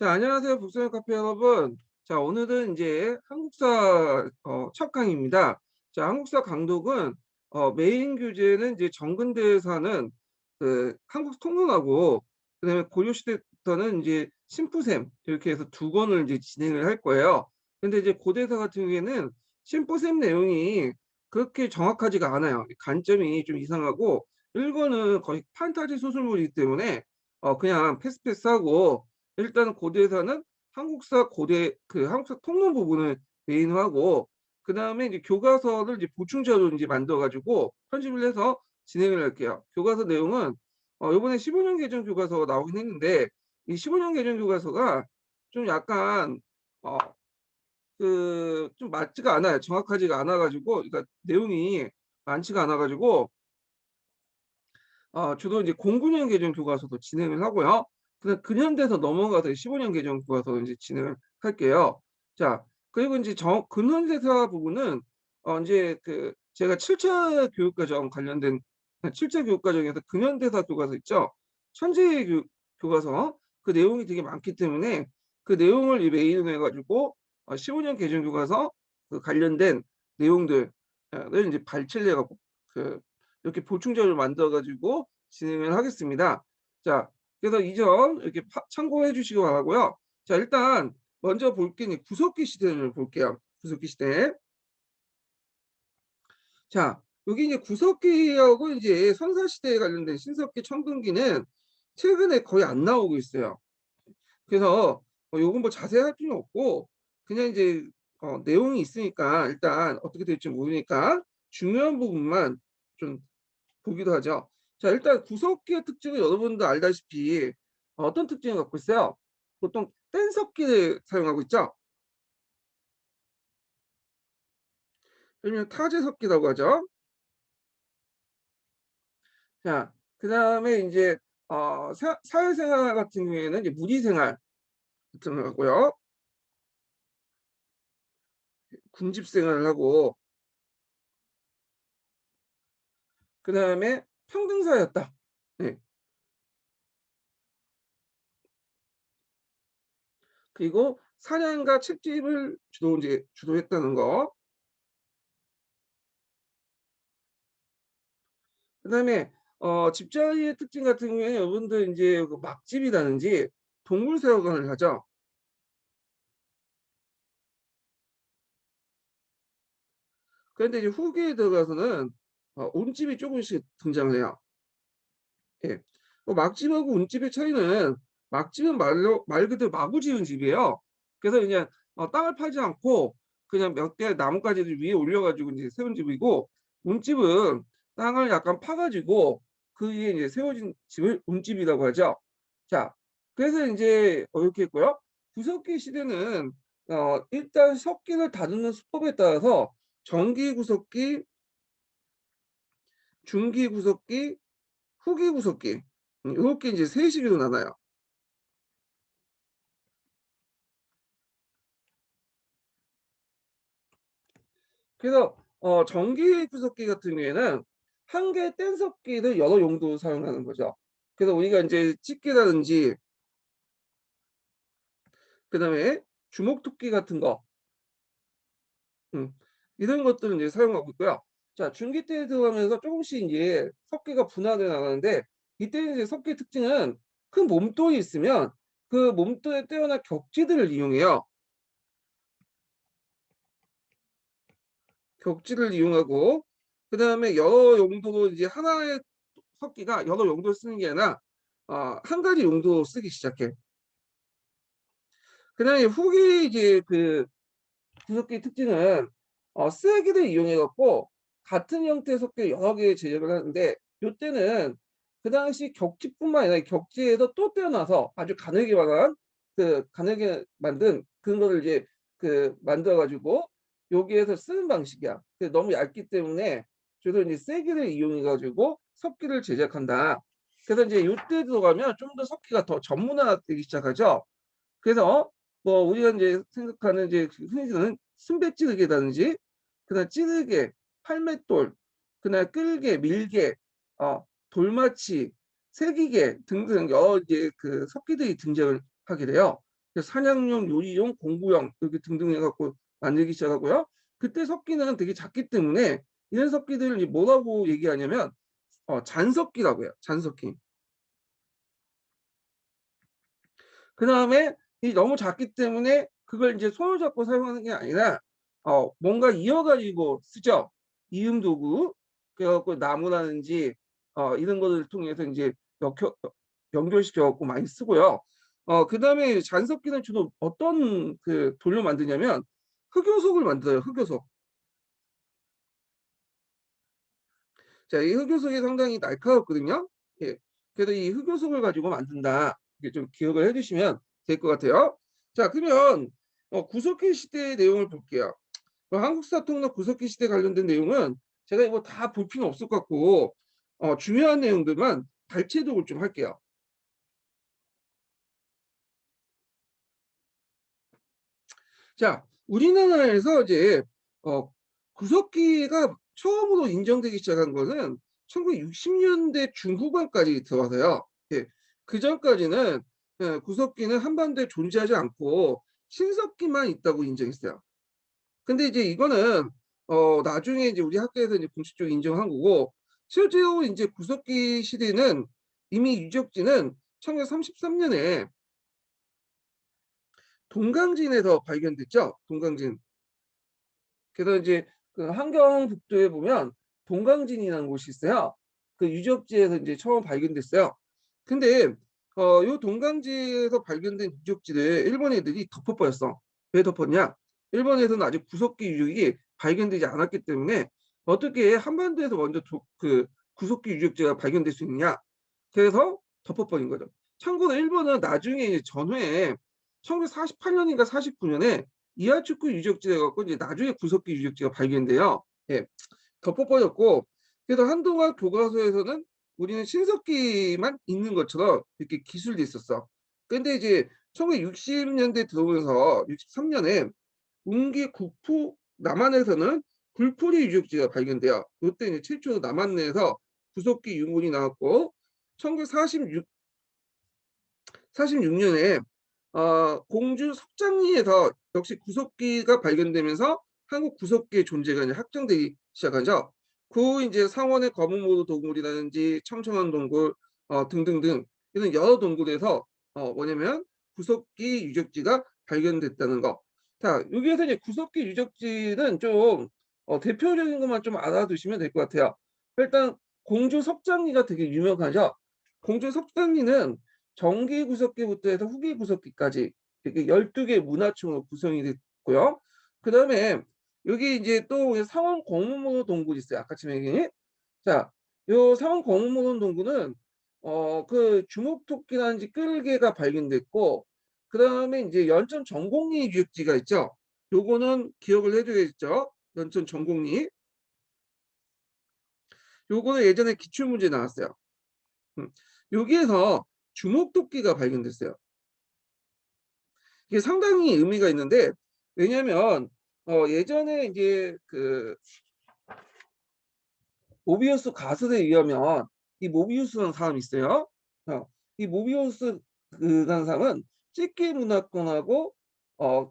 자, 안녕하세요. 북서영 카페 여러분. 자, 오늘은 이제 한국사 첫 강의입니다. 자, 한국사 강독은 메인 교재는 이제 정근대사는 그 한국 통론하고 그다음에 고려시대부터는 이제 심푸샘 이렇게 해서 두 권을 이제 진행을 할 거예요. 근데 이제 고대사 같은 경우에는 심푸샘 내용이 그렇게 정확하지가 않아요. 관점이 좀 이상하고 1권은 거의 판타지 소설물이기 때문에 그냥 패스하고 일단 고대사는 한국사 고대 한국사 통론 부분을 메인으로 하고 그다음에 이제 교과서를 이제 보충 자료를 이제 만들어 가지고 편집을 해서 진행을 할게요. 교과서 내용은 요번에 15년 개정 교과서가 나오긴 했는데 이 15년 개정 교과서가 좀 약간 어 좀 맞지가 않아요. 정확하지가 않아 가지고 그러니까 내용이 많지가 않아 가지고 주로 이제 09년 개정 교과서도 진행을 하고요. 그다음 근현대에서 넘어가서 15년 개정 교과서 이제 진행을 할게요. 자, 그리고 이제 근현대사 부분은 이제 제가 7차 교육과정 관련된 7차 교육과정에서 근현대사 교과서 있죠. 천재 교과서 그 내용이 되게 많기 때문에 그 내용을 이 메인으로 해가지고 15년 개정 교과서 그 관련된 내용들을 이제 발췌를 해갖고 이렇게 보충 자료를 만들어 가지고 진행을 하겠습니다. 자, 그래서 이 점 이렇게 참고해 주시기 바라고요. 자, 일단 먼저 볼 게 구석기 시대를 볼게요. 구석기 시대. 자, 여기 이제 구석기하고 이제 선사 시대에 관련된 신석기, 청동기는 최근에 거의 안 나오고 있어요. 그래서 요건 뭐 자세히 할 필요는 없고 그냥 이제 내용이 있으니까 일단 어떻게 될지 모르니까 중요한 부분만 좀 보기도 하죠. 자, 일단 구석기의 특징은 여러분도 알다시피 어떤 특징을 갖고 있어요? 보통 뗀석기를 사용하고 있죠. 그러면 타제석기라고 하죠. 자, 그다음에 이제 사회생활 같은 경우에는 이제 무리생활 같은 거 하고요. 군집생활을 하고 그다음에 평등사였다. 네. 그리고 사냥과 채집을 주도했다는 거. 그다음에 집자리의 특징 같은 경우에는 여러분들 인제 그 막집이라든지 동물세화관을 하죠. 그런데 이제 후기에 들어가서는 온집이 쪼금씩 등장을 해요. 예. 막집하고 온집의 차이는 막집은 말 그대로 마구 지은 집이에요. 그래서 그냥 땅을 파지 않고 그냥 몇 개의 나뭇가지를 위에 올려 가지고 인제 세운 집이고 온집은 땅을 약간 파 가지고 그 위에 이제 세워진 집을 온집이라고 하죠. 자, 그래서 인제 이렇게 했고요. 구석기 시대는 일단 석기를 다루는 수법에 따라서 정기 구석기, 중기 구석기, 후기 구석기 요렇게 인제 세 시기로 나눠요. 그래서 정기 구석기 같은 경우에는 한 개의 뗀석기를 여러 용도로 사용하는 거죠. 그래서 우리가 인제 집게라든지 그다음에 주먹토끼 같은 거 음 이런 것들을 인제 사용하고 있고요. 자, 중기 때에 들어가면서 쪼금씩 인제 석기가 분화돼 나가는데 이때 이제 석기의 특징은 큰 몸돌이 있으면 그 몸돌에 떼어난 격지들을 이용해요. 격지를 이용하고 그다음에 여러 용도로 이제 하나의 석기가 여러 용도로 쓰는 게 아니라 한 가지 용도로 쓰기 시작해. 그다음에 후기 이제 구석기의 특징은 쓰레기를 이용해 갖고 같은 형태의 석기를 여러 개 제작을 하는데 요때는 그 당시 격지뿐만 아니라 격지에서 또 떼어놔서 아주 가늘게 만든 그런 거를 이제 만들어 가지고 여기에서 쓰는 방식이야. 너무 얇기 때문에 주로 이제 쐐기를 이용해 가지고 석기를 제작한다. 그래서 인제 요때 들어가면 좀 더 석기가 더 전문화되기 시작하죠. 그래서 뭐 우리가 인제 생각하는 이제 흔히 쓰는 순배찌르기라든지 그다음에 찌르개, 팔맷돌, 그다음에 끌개, 밀개, 돌마치, 세기개 등등 여러 이제 석기들이 등장을 하게 돼요. 사냥용, 요리용, 공구용 이렇게 등등 해갖고 만들기 시작하고요. 그때 석기는 되게 작기 때문에 이런 석기들을 뭐라고 얘기하냐면 잔석기라고 해요. 잔석기. 그 다음에 이 너무 작기 때문에 그걸 이제 손을 잡고 사용하는 게 아니라 뭔가 이어가지고 쓰죠. 이음 도구. 그래갖고 나무라든지 이런 것을 통해서 이제 연결시켜 갖고 많이 쓰고요. 그 다음에 잔석기는 주로 어떤 그 돌로 만드냐면 흑요석을 만들어요. 흑요석. 자, 이 흑요석이 상당히 날카롭거든요. 예. 그래서 이 흑요석을 가지고 만든다. 이게 좀 기억을 해주시면 될 것 같아요. 자, 그러면 구석기 시대의 내용을 볼게요. 한국사 통로 구석기 시대 관련된 내용은 제가 이거 다 볼 필요는 없을 것 같고 중요한 내용들만 발췌독을 좀 할게요. 자, 우리나라에서 이제 구석기가 처음으로 인정되기 시작한 것은 1960년대 중후반까지 들어와서요. 예, 그 전까지는 구석기는 한반도에 존재하지 않고 신석기만 있다고 인정했어요. 근데 이제 이거는 나중에 이제 우리 학교에서 이제 공식적으로 인정한 거고, 실제로 이제 구석기 시대는 이미 유적지는 1933년에 동강진에서 발견됐죠. 동강진. 그래서 이제 그 한경북도에 보면 동강진이라는 곳이 있어요. 그 유적지에서 이제 처음 발견됐어요. 근데 요 동강지에서 발견된 유적지를 일본 애들이 덮어버렸어. 왜 덮었냐? 일본에서는 아직 구석기 유적이 발견되지 않았기 때문에 어떻게 한반도에서 먼저 그 구석기 유적지가 발견될 수 있느냐? 그래서 덮어버린 거죠. 참고로 일본은 나중에 전후에 1948년인가 49년에 이하츠쿠 유적지에 갖고 이제 나중에 구석기 유적지가 발견돼요. 예, 덮어버렸고, 그래서 한동안 교과서에서는 우리는 신석기만 있는 것처럼 이렇게 기술돼 있었어. 근데 이제 1960년대 들어오면서 63년에 운기 국토 남한에서는 굴포리 유적지가 발견돼요. 이때 이제 최초로 남한 내에서 구석기 유물이 나왔고, 1946 46년에 공주 석장리에서 역시 구석기가 발견되면서 한국 구석기의 존재가 이제 확정되기 시작하죠. 그 이제 상원의 거북모도 동굴이라든지 청천원 동굴 등등등 이런 여러 동굴에서 뭐냐면 구석기 유적지가 발견됐다는 거. 자, 여기에서 이제 구석기 유적지는 좀 대표적인 것만 좀 알아두시면 될 것 같아요. 일단 공주 석장리가 되게 유명하죠. 공주 석장리는 정기 구석기부터 해서 후기 구석기까지 이렇게 12개 문화층으로 구성이 됐고요. 그 다음에 여기 이제 또 상원 공무모 동굴이 있어요. 아까 지금 자, 요 상원 공무모 동굴은 그 주목토끼라든지 끌개가 발견됐고, 그 다음에 이제 연천 전곡리 유적지가 있죠. 요거는 기억을 해줘야겠죠. 연천 전곡리. 요거는 예전에 기출문제 나왔어요. 여기에서 주목토끼가 발견됐어요. 이게 상당히 의미가 있는데, 왜냐면 예전에 이제 그 모비우스 가설에 의하면 이 모비우스라는 사람이 있어요. 이 모비우스 그라는 사람은 찍기 문화권하고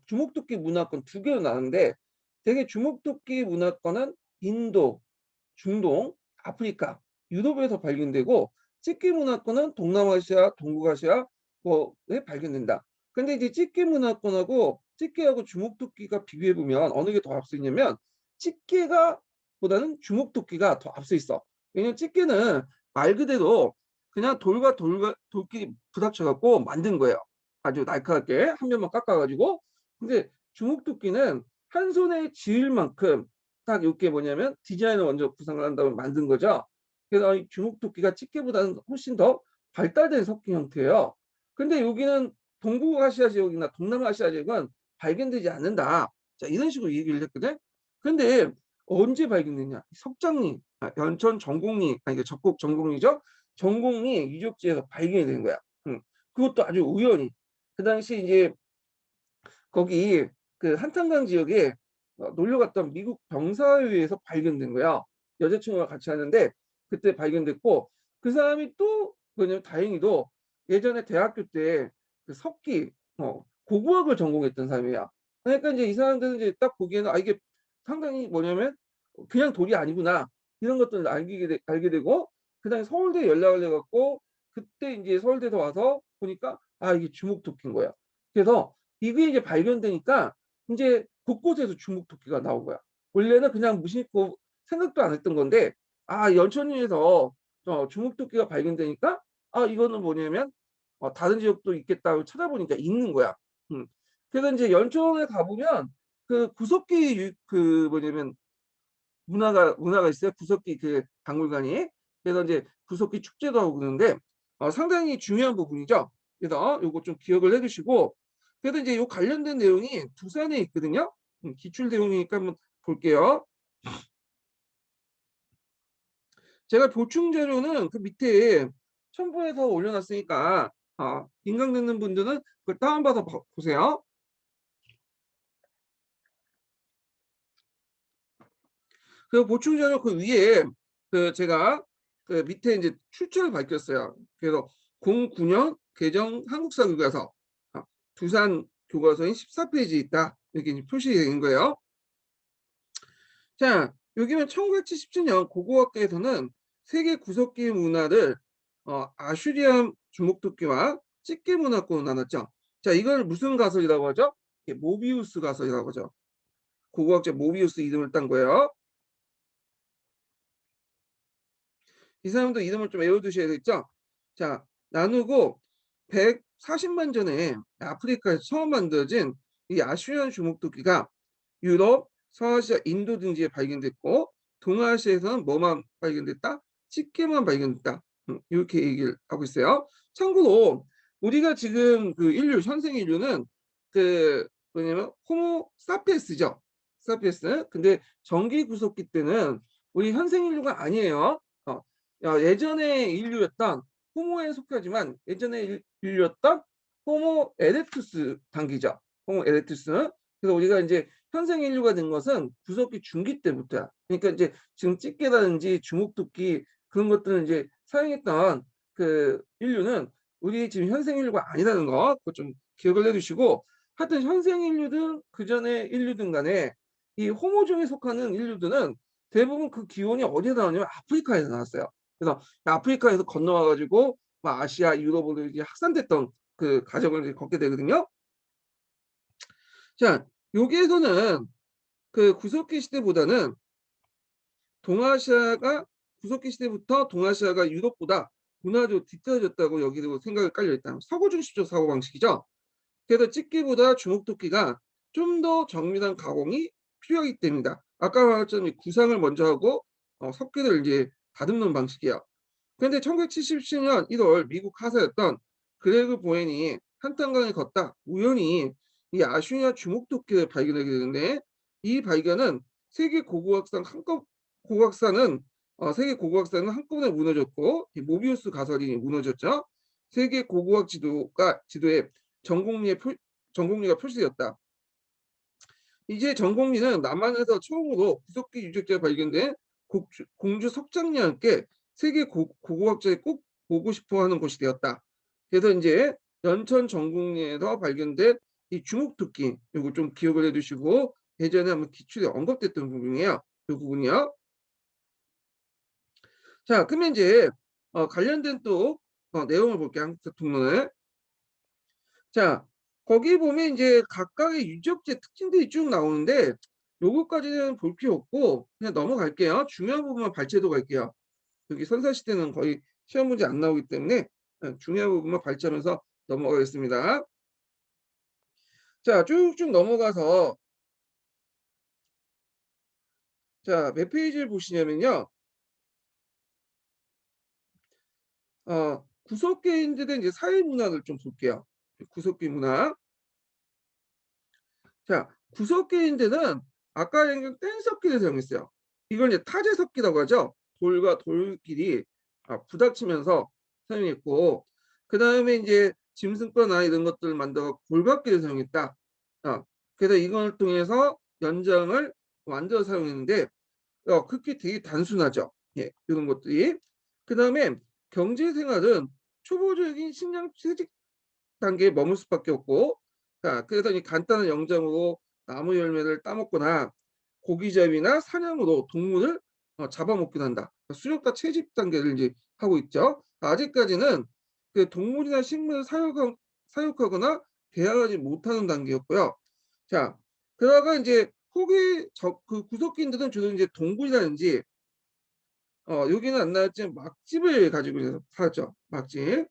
주목토끼 문화권 두 개로 나는데, 되게 주목토끼 문화권은 인도, 중동, 아프리카, 유럽에서 발견되고, 찍기 문화권은 동남아시아, 동북아시아 뭐에 발견된다. 근데 이제 찍기 문화권하고 찍기하고 주목토끼가 비교해 보면 어느 게 더 앞서 있냐면 찍기가 보다는 주목토끼가 더 앞서 있어. 왜냐면 집게는 말 그대로 그냥 돌과 돌끼리 부닥쳐 갖고 만든 거예요. 아주 날카롭게 한 면만 깎아가지고. 근데 주목토끼는 한 손에 쥐을 만큼 딱 이게 뭐냐면 디자인을 먼저 구상을 한 다음에 만든 거죠. 그래서 이 주목토끼가 집게보다는 훨씬 더 발달된 석기 형태예요. 근데 여기는 동북아시아 지역이나 동남아시아 지역은 발견되지 않는다. 자, 이런 식으로 얘기를 했거든. 근데 언제 발견됐냐? 석장리, 연천 전곡리, 아니 적곡 전곡리죠. 전곡리 유적지에서 발견이 된 거야. 그것도 아주 우연히. 그 당시 이제 거기 그 한탄강 지역에 놀러 갔던 미국 병사에 의해서 발견된 거야. 여자친구가 같이 하는데 그때 발견됐고, 그 사람이 또 뭐냐면 다행히도 예전에 대학교 때 그 석기 고고학을 전공했던 사람이야. 그러니까 이제 이 사람들은 이제 딱 보기에는 아 이게 상당히 뭐냐면 그냥 돌이 아니구나 이런 것들을 알게 되고 그다음에 서울대에 연락을 해갖고 그때 이제 서울대에서 와서 보니까 아 이게 주목토끼인 거야. 그래서 이게 이제 발견되니까 이제 곳곳에서 주목토끼가 나온 거야. 원래는 그냥 무심코 생각도 안 했던 건데 아 연천리에서 주목토끼가 발견되니까 아 이거는 뭐냐면 다른 지역도 있겠다고 찾아보니까 있는 거야. 음. 그래서 이제 연천에 가보면 그 구석기 그 뭐냐면 문화가 있어요. 구석기 그 박물관이. 그래서 이제 구석기 축제도 하고 그러는데 상당히 중요한 부분이죠. 그래서 요거 좀 기억을 해두시고 그래서 이제 요 관련된 내용이 두산에 있거든요. 기출 내용이니까 한번 볼게요. 제가 보충 자료는 그 밑에 첨부해서 올려놨으니까 인강 듣는 분들은 그걸 다운받아 보세요. 그 보충 자료 그 위에 그 제가 그 밑에 이제 출처를 밝혔어요. 그래서 09년 개정 한국사 교과서 두산 교과서인 14페이지 있다. 이렇게 이제 표시된 거예요. 자, 여기는 1977년 고고학계에서는 세계 구석기 문화를 아슈리안 주목토끼와 집게 문화권으로 나눴죠. 자, 이걸 무슨 가설이라고 하죠? 모비우스 가설이라고 하죠. 고고학자 모비우스 이름을 딴 거예요. 이 사람도 이름을 좀 외워두셔야 되겠죠? 자, 나누고 140만 전에 아프리카에서 처음 만들어진 이 아슈리안 주목토끼가 유럽, 서아시아, 인도 등지에 발견됐고 동아시아에서는 뭐만 발견됐다? 집게만 발견됐다. 이렇게 얘기를 하고 있어요. 참고로 우리가 지금 그 인류, 현생 인류는 그 뭐냐면 호모 사피엔스죠. 사피엔스. 근데 전기 구석기 때는 우리 현생 인류가 아니에요. 예전에 인류였던 호모에 속하지만 예전에 인류였던 호모 에렉투스 단기죠. 호모 에렉투스. 그래서 우리가 이제 현생 인류가 된 것은 구석기 중기 때부터야. 그러니까 이제 지금 집게라든지 주목토끼 그런 것들은 이제 사용했던 그 인류는 우리 지금 현생 인류가 아니라는 거 그거 좀 기억을 해두시고 하여튼 현생 인류든 그 전에 인류든 간에 이 호모종에 속하는 인류들은 대부분 그 기원이 어디에 나왔냐면 아프리카에서 나왔어요. 그래서 아프리카에서 건너와 가지고 아시아, 유럽으로 이제 확산됐던 그 과정을 이제 걷게 되거든요. 자, 여기에서는 그 구석기 시대보다는 동아시아가 구석기 시대부터 동아시아가 유럽보다 문화적으로 뒤떨어졌다고 여기도 생각을 깔려 있다. 서구 중심적 사고 방식이죠. 그래서 집기보다 주목토끼가 좀 더 정밀한 가공이 필요하기 때문이다. 아까 말했던 구상을 먼저 하고 석기를 이제 다듬는 방식이야. 그런데 1977년 1월 미국 하사였던 그레그 보엔이 한탄강을 걷다 우연히 이 아슈리아 주목토끼를 발견하게 되는데 이 발견은 세계 고고학상 한꺼 고고학사는 세계 고고학사는 한꺼번에 무너졌고 이 모비우스 가설이 무너졌죠. 세계 고고학 지도에 전공리가 표시되었다. 이제 전공리는 남한에서 처음으로 구석기 유적지가 발견된 공주 석장리와 함께 세계 고고학자에 꼭 보고 싶어 하는 곳이 되었다. 그래서 이제 연천 전공리에서 발견된 이 주목토끼 이거 좀 기억을 해두시고 예전에 한번 기출에 언급됐던 부분이에요. 이 부분이요. 자, 그러면 이제 관련된 또 내용을 볼게요. 한국사 통론을. 자, 거기 보면 이제 각각의 유적지의 특징들이 쭉 나오는데 요거까지는 볼 필요 없고 그냥 넘어갈게요. 중요한 부분만 발췌도 갈게요. 여기 선사시대는 거의 시험 문제 안 나오기 때문에 중요한 부분만 발췌하면서 넘어가겠습니다. 자, 쭉쭉 넘어가서 자, 몇 페이지를 보시냐면요. 구석계인들의 이제 사회 문화를 좀 볼게요. 구석계 문화. 자, 구석기인데는 아까 얘기한 뗀석기를 사용했어요. 이걸 이제 타제석기라고 하죠. 돌과 돌끼리 부닥치면서 사용했고, 그 다음에 이제 짐승과나 이런 것들을 만들어 골박기를 사용했다. 그래서 이걸 통해서 연장을 만들어 사용했는데, 그게 되게 단순하죠. 예, 이런 것들이. 그 다음에 경제생활은 초보적인 식량 채집 단계에 머물 수밖에 없고, 자, 그래서 이 간단한 영장으로 나무 열매를 따먹거나 고기잡이나 사냥으로 동물을 잡아먹기도 한다. 수렵과 채집 단계를 이제 하고 있죠. 아직까지는 그 동물이나 식물을 사육하거나 대하지 못하는 단계였고요. 자, 그러다가 이제 후기 그 구석기인들은 주로 이제 동굴이라든지 여기는 안 나왔지만 막집을 가지고 살았죠. 막집.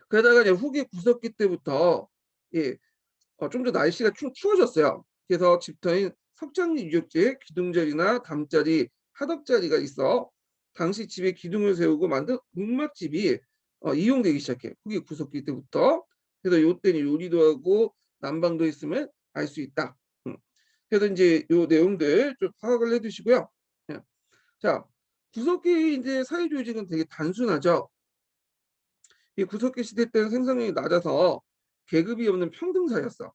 그러다가 이제 후기 구석기 때부터 예, 좀 더 날씨가 추워졌어요. 그래서 집터인 석장리 유적지에 기둥자리나 담자리, 하덕자리가 있어 당시 집에 기둥을 세우고 만든 움막집이 이용되기 시작해. 후기 구석기 때부터. 그래서 요때는 요리도 하고 난방도 있으면 알 수 있다. 그래서 이제 요 내용들 좀 파악을 해두시고요. 예. 자, 구석기 이제 사회 조직은 되게 단순하죠. 이 구석기 시대 때는 생산량이 낮아서 계급이 없는 평등사였어.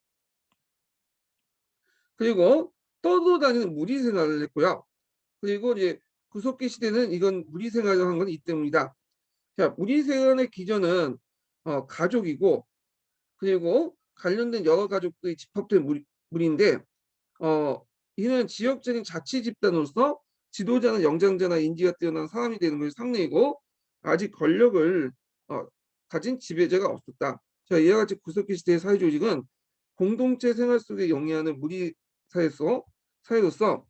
그리고 떠돌아다니는 무리 생활을 했고요. 그리고 이제 구석기 시대는 이건 무리 생활을 한 건 이 때문이다. 자, 무리 생활의 기전은 가족이고 그리고 관련된 여러 가족들이 집합된 무리인데 어, 이는 지역적인 자치 집단으로서 지도자는 영장자나 인지가 뛰어난 사람이 되는 것이 상례이고 아직 권력을 어, 가진 지배자가 없었다. 자, 이와 같이 구석기 시대의 사회 조직은 공동체 생활 속에 영위하는 무리 사회로서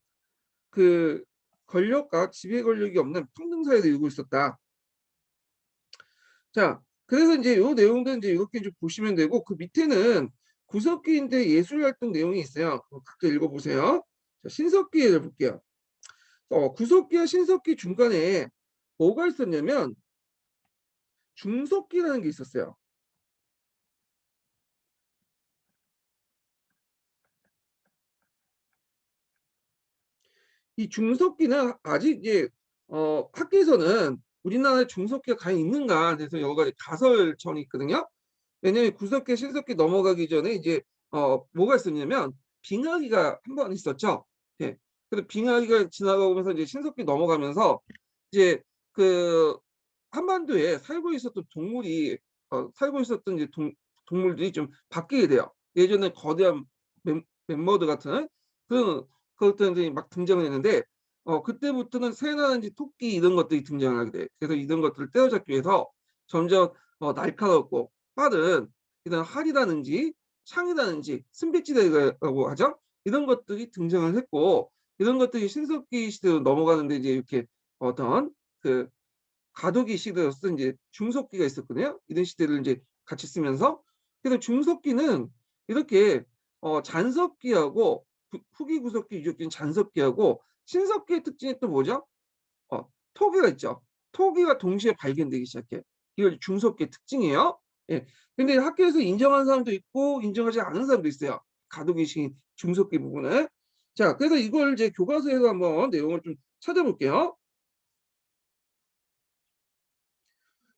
그 권력과 지배 권력이 없는 평등 사회를 이루고 있었다. 자, 그래서 이제 요 내용들 이제 이렇게 좀 보시면 되고 그 밑에는 구석기인데 예술 활동 내용이 있어요. 각자 읽어보세요. 자, 신석기를 볼게요. 구석기와 신석기 중간에 뭐가 있었냐면 중석기라는 게 있었어요. 이 중석기는 아직 이제 학계에서는 우리나라에 중석기가 과연 있는가 해서 여러 가지 가설천이 있거든요. 왜냐면 구석기, 신석기 넘어가기 전에 이제 뭐가 있었냐면 빙하기가 한 번 있었죠. 예. 그래서 빙하기가 지나가면서 이제 신석기 넘어가면서 이제 그 한반도에 살고 있었던 동물이 살고 있었던 이제 동물들이 좀 바뀌게 돼요. 예전에 거대한 멤머드 같은 그런 것들이 막 등장을 했는데 그때부터는 새나든지 토끼 이런 것들이 등장을 하게 돼. 그래서 이런 것들을 때려잡기 위해서 점점 날카롭고 빠른 이런 활이라든지 창이라든지 순백지대라고 하죠. 이런 것들이 등장을 했고 이런 것들이 신석기 시대로 넘어가는데 이제 이렇게 어떤 그 가도기 시대로서 이제 중석기가 있었거든요. 이런 시대를 이제 같이 쓰면서 그래서 중석기는 이렇게 잔석기하고 후기 구석기 유적기는 잔석기하고 신석기의 특징이 또 뭐죠? 토기가 있죠. 토기가 동시에 발견되기 시작해. 이걸 중석기의 특징이에요. 예. 근데 학교에서 인정하는 사람도 있고 인정하지 않은 사람도 있어요. 가도기식 중석기 부분을. 자, 그래서 이걸 이제 교과서에서 한번 내용을 좀 찾아볼게요.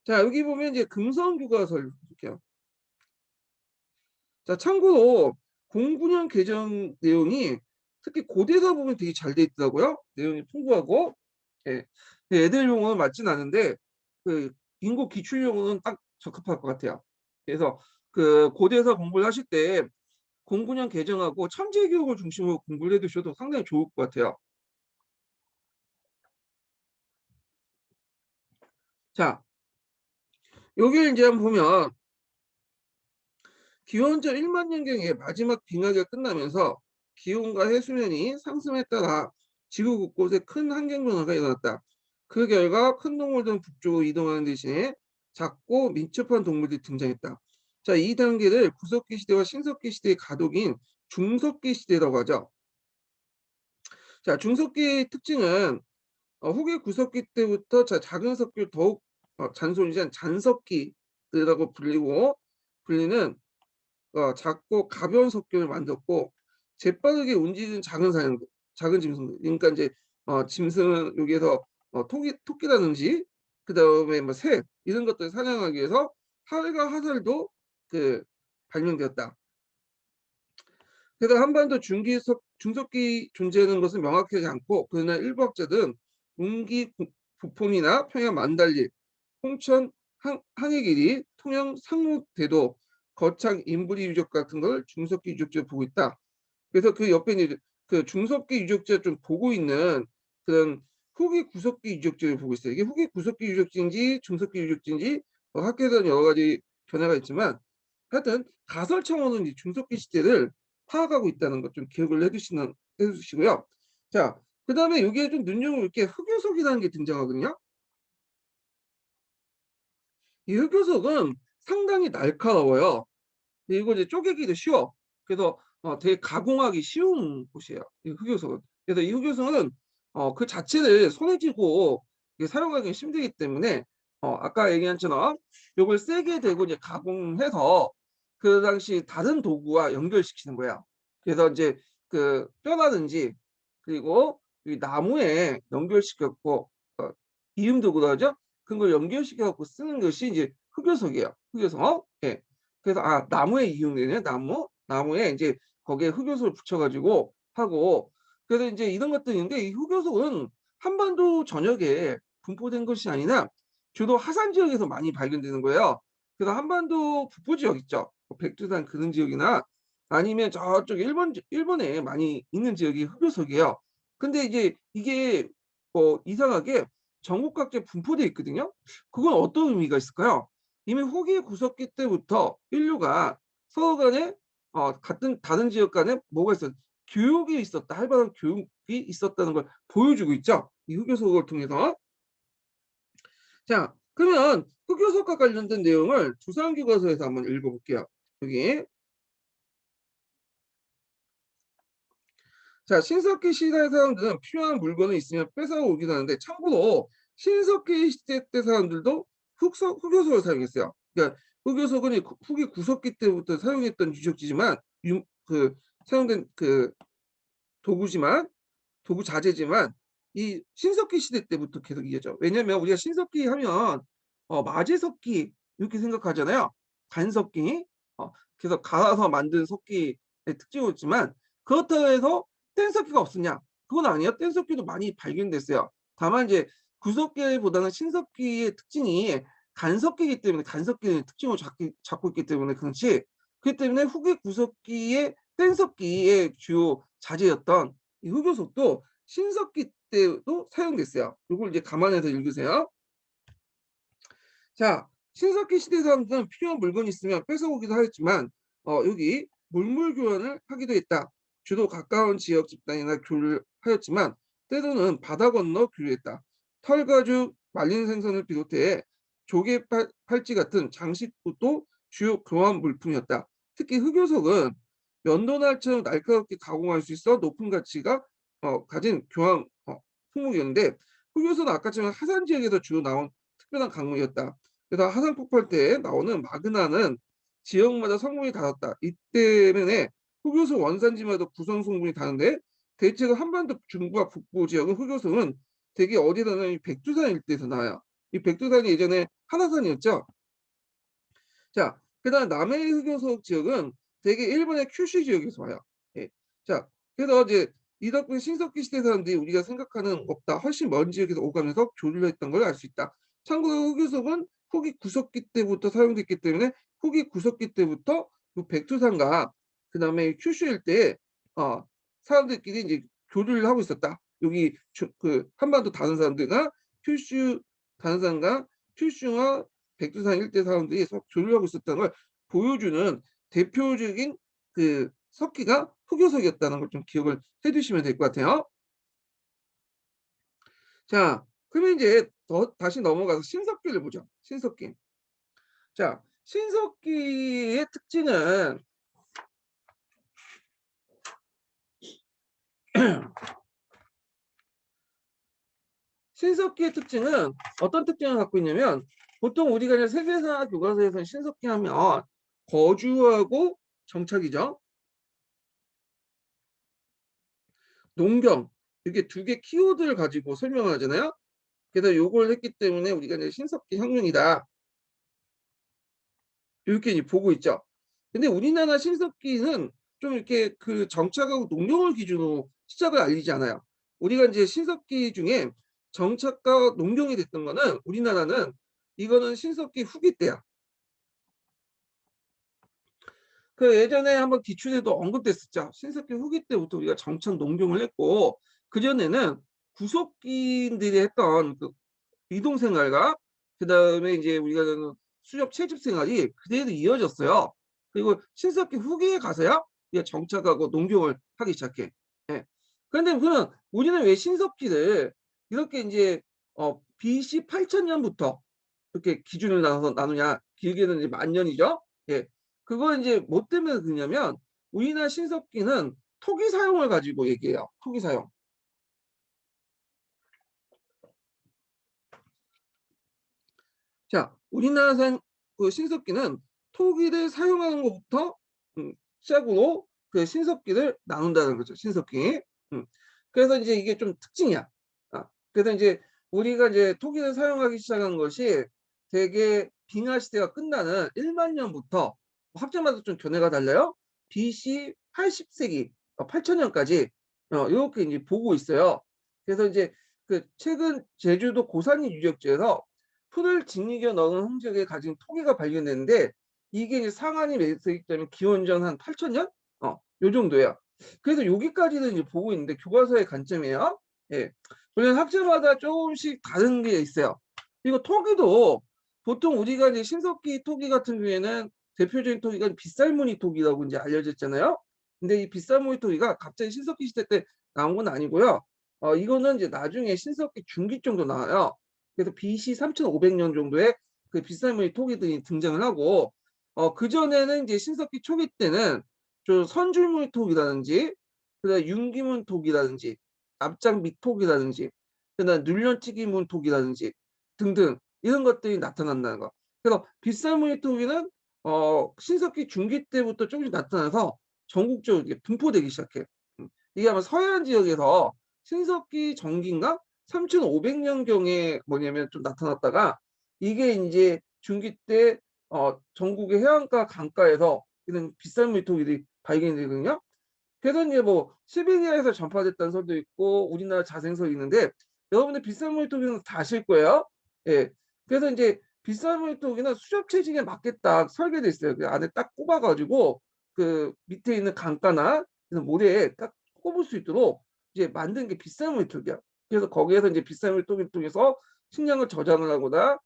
자, 여기 보면 이제 금성 교과서를 볼게요. 자, 참고로 09년 개정 내용이 특히 고대사 부분이 되게 잘 돼 있더라고요. 내용이 풍부하고. 예. 애들 용어는 맞진 않은데 그 인구 기출 용어는 딱 적합할 것 같아요. 그래서 그 고대사 공부를 하실 때 09년 개정하고 천재교육을 중심으로 공부를 해두셔도 상당히 좋을 것 같아요. 자, 여기 이제 한번 보면 기원전 1만 년경에 마지막 빙하기가 끝나면서 기온과 해수면이 상승에 따라 지구 곳곳에 큰 환경 변화가 일어났다. 그 결과 큰 동물들은 북쪽으로 이동하는 대신에 작고 민첩한 동물들이 등장했다. 자, 이 단계를 구석기 시대와 신석기 시대의 가독인 중석기 시대라고 하죠. 자, 중석기의 특징은 후기 구석기 때부터 작은 석기를 더욱 잔손이자 잔석기라고 불리는 작고 가벼운 석기를 만들었고 재빠르게 움직이는 작은 짐승들. 그러니까 이제 짐승은 여기에서 토끼라든지 그다음에 뭐 새 이런 것들을 사냥하기 위해서 활과 화살도 그 발명되었다. 그래서 한반도 중석기 존재하는 것은 명확하지 않고 그러나 일부 학자들은 운기 부폰이나 평양 만달리, 홍천 항해 길이, 통영 상무대도 거창 인부리 유적 같은 걸 중석기 유적지로 보고 있다. 그래서 그 옆에 이제 그 중석기 유적지를 좀 보고 있는 그런 후기 구석기 유적지를 보고 있어요. 이게 후기 구석기 유적지인지 중석기 유적지인지 학교에 대한 여러 가지 견해가 있지만 하여튼 가설청원은 이 중석기 시대를 파악하고 있다는 것 좀 기억을 해주시고요. 자, 그다음에 여기에 좀 눈여겨볼 게 흑요석이라는 게 등장하거든요. 이 흑요석은 상당히 날카로워요. 근데 이거 이제 쪼개기도 쉬워. 그래서 되게 가공하기 쉬운 곳이에요, 이 흑요석은. 그래서 이 흑요석은 그 자체를 손에 쥐고 이게 사용하기 힘들기 때문에 아까 얘기한 것처럼 요걸 세게 대고 이제 가공해서 그 당시 다른 도구와 연결시키는 거예요. 그래서 이제 그 뼈라든지 그리고 이 나무에 연결시켜 갖고 이음도구라 하죠. 그런 걸 연결시켜 갖고 쓰는 것이 이제 흑요석이에요. 흑요석. 예. 그래서 나무에 이용되는 나무에 이제 거기에 흑요석을 붙여 가지고 하고 그래서 이제 이런 것들인데 이 흑요석은 한반도 전역에 분포된 것이 아니라 주로 하산 지역에서 많이 발견되는 거예요. 그래서 한반도 북부 지역 있죠. 뭐 백두산 그런 지역이나 아니면 저쪽 일본에 많이 있는 지역이 흑요석이에요. 근데 이제 이게 이상하게 전국 각지에 분포돼 있거든요. 그건 어떤 의미가 있을까요? 이미 후기 구석기 때부터 인류가 서로 간에 같은 다른 지역 간에 뭐가 있었 교육이 있었다. 활발한 교육이 있었다는 걸 보여주고 있죠. 이 흑요석을 통해서. 자, 그러면 흑요석과 관련된 내용을 조선교과서에서 한번 읽어볼게요. 여기. 자, 신석기 시대 사람들은 필요한 물건이 있으면 뺏어 오기도 하는데 참고로 신석기 시대 때 사람들도 흑요석을 사용했어요. 그러니까 흑요석은 후기 구석기 때부터 사용했던 유적지지만 사용된 도구지만 도구 자재지만 이 신석기 시대 때부터 계속 이어져. 왜냐면 우리가 신석기 하면 마제석기 이렇게 생각하잖아요. 간석기. 그래서 갈아서 만든 석기의 특징이 있지만 그렇다고 해서 뗀석기가 없었냐? 그건 아니에요. 뗀석기도 많이 발견됐어요. 다만 이제 구석기보다는 신석기의 특징이 간석기이기 때문에 간석기의 특징을 잡고 있기 때문에 그렇지. 그렇기 때문에 후기 구석기의 뗀석기의 주요 자재였던 이 흑요석도 신석기 때도 사용됐어요. 이걸 이제 감안해서 읽으세요. 자, 신석기 시대 사람들은 필요한 물건이 있으면 뺏어오기도 하였지만 여기 물물 교환을 하기도 했다. 주로 가까운 지역 집단이나 교류를 하였지만 때로는 바다 건너 교류했다. 털가죽, 말린 생선을 비롯해 조개 팔찌 같은 장식도 주요 교환 물품이었다. 특히 흑요석은 면도날처럼 날카롭게 가공할 수 있어 높은 가치가 가진 교환 품목이었는데 흑요석은 아까처럼 하산 지역에서 주로 나온 특별한 강물이었다. 그래서 하산 폭발 때 나오는 마그나는 지역마다 성분이 달랐다. 이 때문에 흑요석 원산지마다 구성 성분이 다른데 대체로 한반도 중부와 북부 지역은 흑요석은 되게 어디서 나냐면 백두산 일대에서 나와요. 이 백두산이 예전에 한라산이었죠. 자, 그다음 남해 흑요석 지역은 대개 일본의 큐슈 지역에서 와요. 예. 자, 그래서 이제 이 덕분에 신석기 시대 사람들이 우리가 생각하는 것보다 훨씬 먼 지역에서 오가면서 교류를 했던 걸 알 수 있다. 참고로 흑요석은 후기 구석기 때부터 사용됐기 때문에 후기 구석기 때부터 그 백두산과 그다음에 큐슈 일대에 사람들끼리 이제 교류를 하고 있었다. 여기 그 한반도 다른 사람들과 큐슈 다른 사람과 큐슈와 백두산 일대 사람들이 교류하고 있었다는 걸 보여주는 대표적인 그 석기가 흑요석이었다는 걸 좀 기억을 해 두시면 될 것 같아요. 자, 그러면 이제 다시 넘어가서 신석기를 보죠. 신석기. 자, 신석기의 특징은 신석기의 특징은 어떤 특징을 갖고 있냐면 보통 우리가 이제 세계사 교과서에서 신석기 하면 거주하고 정착이죠. 농경 이렇게 두 개 키워드를 가지고 설명을 하잖아요. 그래서 요걸 했기 때문에 우리가 이제 신석기 혁명이다. 이렇게 이제 보고 있죠. 근데 우리나라 신석기는 좀 이렇게 그 정착하고 농경을 기준으로 시작을 알리지 않아요. 우리가 이제 신석기 중에 정착과 농경이 됐던 거는 우리나라는 이거는 신석기 후기 때야. 그 예전에 한번 기출에도 언급됐었죠. 신석기 후기 때부터 우리가 정착 농경을 했고 그전에는 구석기인들이 했던 그 이동 생활과 그다음에 이제 우리가 하는 수렵 채집 생활이 그대로 이어졌어요. 그리고 신석기 후기에 가서야 이제 정착하고 농경을 하기 시작해. 예. 그런데 우리는 왜 신석기를 이렇게 이제 BC 8000년부터 이렇게 기준을 나눠서 나누냐? 길게는 이제 만 년이죠. 예. 그걸 이제 뭐 때문에 그러냐면 우리나라 신석기는 토기 사용을 가지고 얘기해요. 토기 사용. 자, 우리나라 그 신석기는 토기를 사용하는 것부터 시작으로 그 신석기를 나눈다는 거죠. 신석기. 음. 그래서 이제 이게 좀 특징이야. 그래서 이제 우리가 이제 토기를 사용하기 시작한 것이 대개 빙하 시대가 끝나는 1만 년부터 학자마다 좀 견해가 달라요. BC 80세기, 8000년까지 이렇게 이제 보고 있어요. 그래서 이제 그 최근 제주도 고산리 유적지에서 풀을 짓이겨 넣은 흔적을 가진 토기가 발견됐는데 이게 이제 상한이 매서기 때문에 기원전 한 8000년? 요 정도예요. 그래서 여기까지는 이제 보고 있는데 교과서의 관점이에요. 예. 물론 학자마다 조금씩 다른 게 있어요. 그리고 토기도 보통 우리가 이제 신석기 토기 같은 경우에는 대표적인 토기가 빗살무늬 토기라고 이제 알려졌잖아요. 근데 이 빗살무늬 토기가 갑자기 신석기 시대 때 나온 건 아니고요. 이거는 이제 나중에 신석기 중기 정도 나와요. 그래서 BC 3500년 정도에 그 빗살무늬 토기들이 등장을 하고 그전에는 이제 신석기 초기 때는 좀 선줄무늬 토기라든지 그다음에 윤기문 토기라든지 납작 미토기라든지 그다음에 눌련치기 문토기라든지 등등 이런 것들이 나타난다는 거. 그래서 빗살무늬 토기는 신석기 중기 때부터 조금씩 나타나서 전국적으로 이렇게 분포되기 시작해. 이게 아마 서해안 지역에서 신석기 전기인가 3500년경에 뭐냐면 좀 나타났다가 이게 이제 중기 때 전국의 해안가 강가에서 이런 빗살무늬 토기들이 발견이 되거든요. 그래서 이제 뭐 시베리아에서 전파됐다는 설도 있고 우리나라 자생설이 있는데 여러분들 빗살무늬 토기는 다 아실 거예요. 예. 그래서 이제 빗살무늬 토기는 수렵 체질에 맞게 딱 설계돼 있어요. 그 안에 딱 꼽아가지고 그 밑에 있는 강가나 모래에 딱 꼽을 수 있도록 이제 만든 게 빗살무늬 토기야. 그래서 거기에서 이제 빗살무늬 토기를 통해서 식량을 저장을 하거나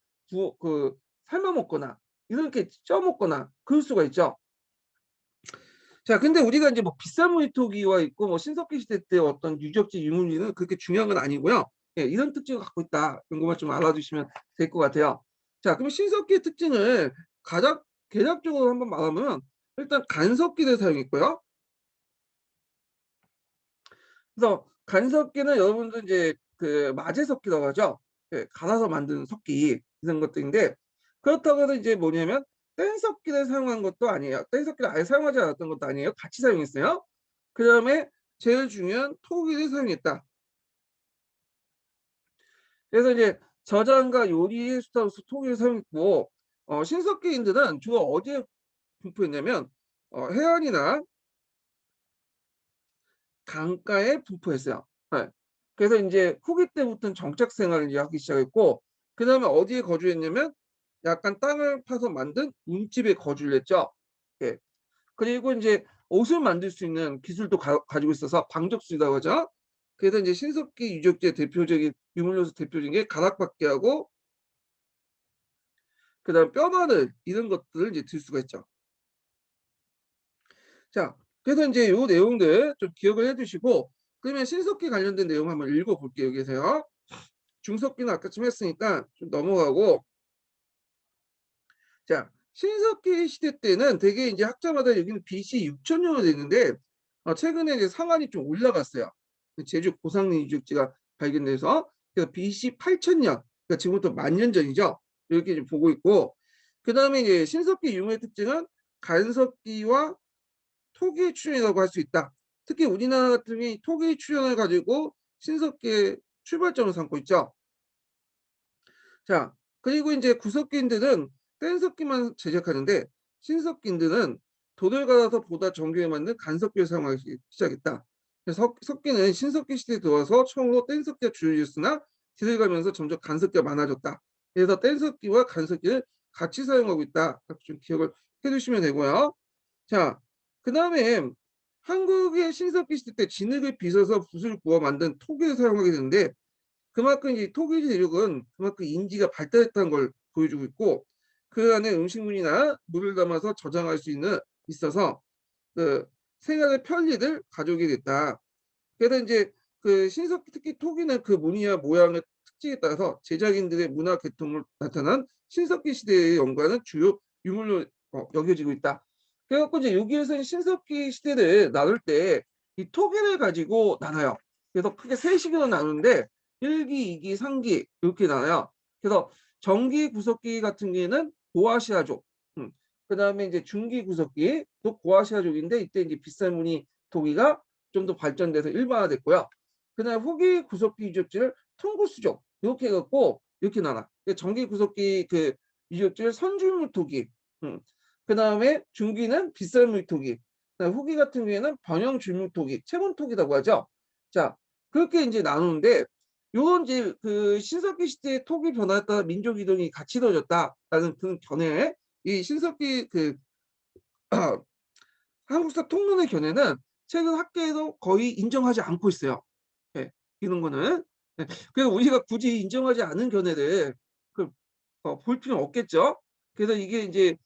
삶아 먹거나 이렇게 쪄 먹거나 그럴 수가 있죠. 자, 근데 우리가 이제 뭐 비싼 모니터기와 있고 뭐 신석기 시대 때 어떤 유적지 유물리는 그렇게 중요한 건 아니고요. 예, 이런 특징을 갖고 있다. 이런 것만 좀 알아두시면 될 것 같아요. 자, 그럼 신석기의 특징을 가장 개략적으로 한번 말하면 일단 간석기를 사용했고요. 그래서 간석기는 여러분들 이제 그 마제석기라고 하죠. 예, 갈아서 만드는 석기 이런 것들인데 그렇다고 해서 이제 뭐냐면 뗀석기를 사용한 것도 아니에요. 뗀석기를 아예 사용하지 않았던 것도 아니에요. 같이 사용했어요. 그다음에 제일 중요한 토기를 사용했다. 그래서 이제 저장과 요리의 수단으로서 토기를 사용했고 신석기인들은 주로 어디에 분포했냐면 해안이나 강가에 분포했어요. 네. 그래서 이제 후기 때부터는 정착 생활을 이제 하기 시작했고 그다음에 어디에 거주했냐면 약간 땅을 파서 만든 운집에 거주를 했죠. 예. 그리고 이제 옷을 만들 수 있는 기술도 가지고 있어서 방적술이라고 하죠. 그래서 이제 신석기 유적지의 대표적인 유물로서 대표적인 게 가락바퀴하고 그다음 뼈마늘 이런 것들을 이제 들 수가 있죠. 자, 그래서 이제 요 내용들 좀 기억을 해두시고 그러면 신석기 관련된 내용 한번 읽어볼게요. 여기서요. 중석기는 아까쯤 했으니까 좀 넘어가고 자 신석기 시대 때는 되게 이제 학자마다 여기는 BC 6000년으로 되는데 최근에 이제 상한이 좀 올라갔어요. 제주 고상리 유적지가 발견돼서 그래서 BC 8000년 그러니까 지금부터 만 년 전이죠. 이렇게 좀 보고 있고 그 다음에 이제 신석기 유물의 특징은 간석기와 토기의 출현이라고 할 수 있다. 특히 우리나라 같은 경우에 토기의 출현을 가지고 신석기의 출발점을 삼고 있죠. 자, 그리고 이제 구석기인들은 뗀석기만 제작하는데 신석기인들은 돌을 갈아서 보다 정교에 맞는 간석기를 사용하기 시작했다. 석기는 신석기 시대에 들어와서 처음으로 뗀석기가 주요였으나 뒤를 가면서 점점 간석기가 많아졌다. 그래서 뗀석기와 간석기를 같이 사용하고 있다. 좀 기억을 해두시면 되고요. 자, 그다음에 한국의 신석기 시대 때 진흙을 빚어서 붓을 구워 만든 토기를 사용하게 되는데 그만큼 이 토기 제육은 그만큼 인지가 발달했다는 걸 보여주고 있고 그 안에 음식물이나 물을 담아서 저장할 수 있어서 그 생활의 편리를 가져오게 됐다. 그래서 이제 그 신석기 특히 토기는 그 무늬와 모양의 특징에 따라서 제작인들의 문화 계통을 나타난 신석기 시대의 연관은 주요 유물로 여겨지고 있다. 그래갖고 이제 여기에서 신석기 시대를 나눌 때 이 토기를 가지고 나눠요. 그래서 크게 세 시기로 나누는데 1기, 2기, 3기 이렇게 나눠요. 그래서 전기 구석기 같은 경우에는 고아시아족, 그다음에 이제 중기 구석기 또 고아시아족인데 이때 이제 빗살 무늬 토기가 좀 더 발전돼서 일반화됐고요. 그다음 후기 구석기 유적지를 통구수족 이렇게 해갖고 이렇게 나눠. 전기 구석기 그 유적지를 선줄물토기, 그다음에 중기는 빗살물토기, 그다음 후기 같은 경우에는 번영줄물토기, 체문토기라고 하죠. 자, 그렇게 이제 나누는데 요런 이제 그 신석기 시대의 토기 변화에 따라 민족 이동이 같이 이루어졌다라는 그런 견해에 이 신석기 그 한국사 통론의 견해는 최근 학계에도 거의 인정하지 않고 있어요. 예, 이런 거는. 예, 그래서 우리가 굳이 인정하지 않은 견해를 볼 필요는 없겠죠. 그래서 이게 이제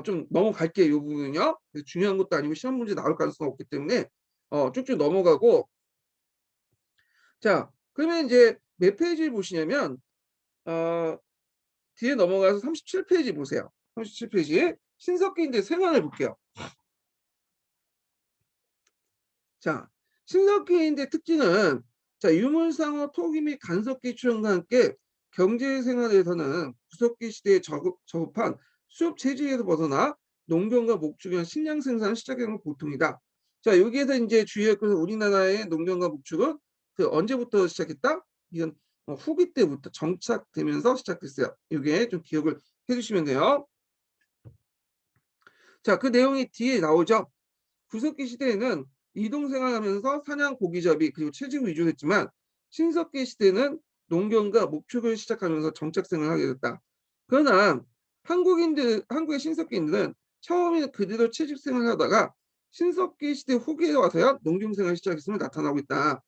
좀 넘어갈게요. 이 부분은요. 중요한 것도 아니고 시험 문제 나올 가능성이 없기 때문에 쭉쭉 넘어가고 자 그러면 이제 몇 페이지 보시냐면 어, 뒤에 넘어가서 37페이지 보세요. 37페이지 신석기인데 생활을 볼게요. 자, 신석기인데 특징은 자 유물상어 토기 및 간석기 출현과 함께 경제생활에서는 구석기 시대에 저급한 수업 체제에서 벗어나 농경과 목축이나 식량 생산을 시작한 건 보통이다. 자 여기에서 이제 주의할 것은 우리나라의 농경과 목축은 그 언제부터 시작했다? 이건 후기 때부터 정착되면서 시작됐어요. 이게 좀 기억을 해주시면 돼요. 자, 그 내용이 뒤에 나오죠. 구석기 시대에는 이동생활하면서 사냥, 고기잡이 그리고 채집 위주로 했지만 신석기 시대는 농경과 목축을 시작하면서 정착생활을 하게 됐다. 그러나 한국의 신석기인들은 처음에는 그대로 채집생활을 하다가 신석기 시대 후기에 와서야 농경생활을 시작했음을 나타나고 있다.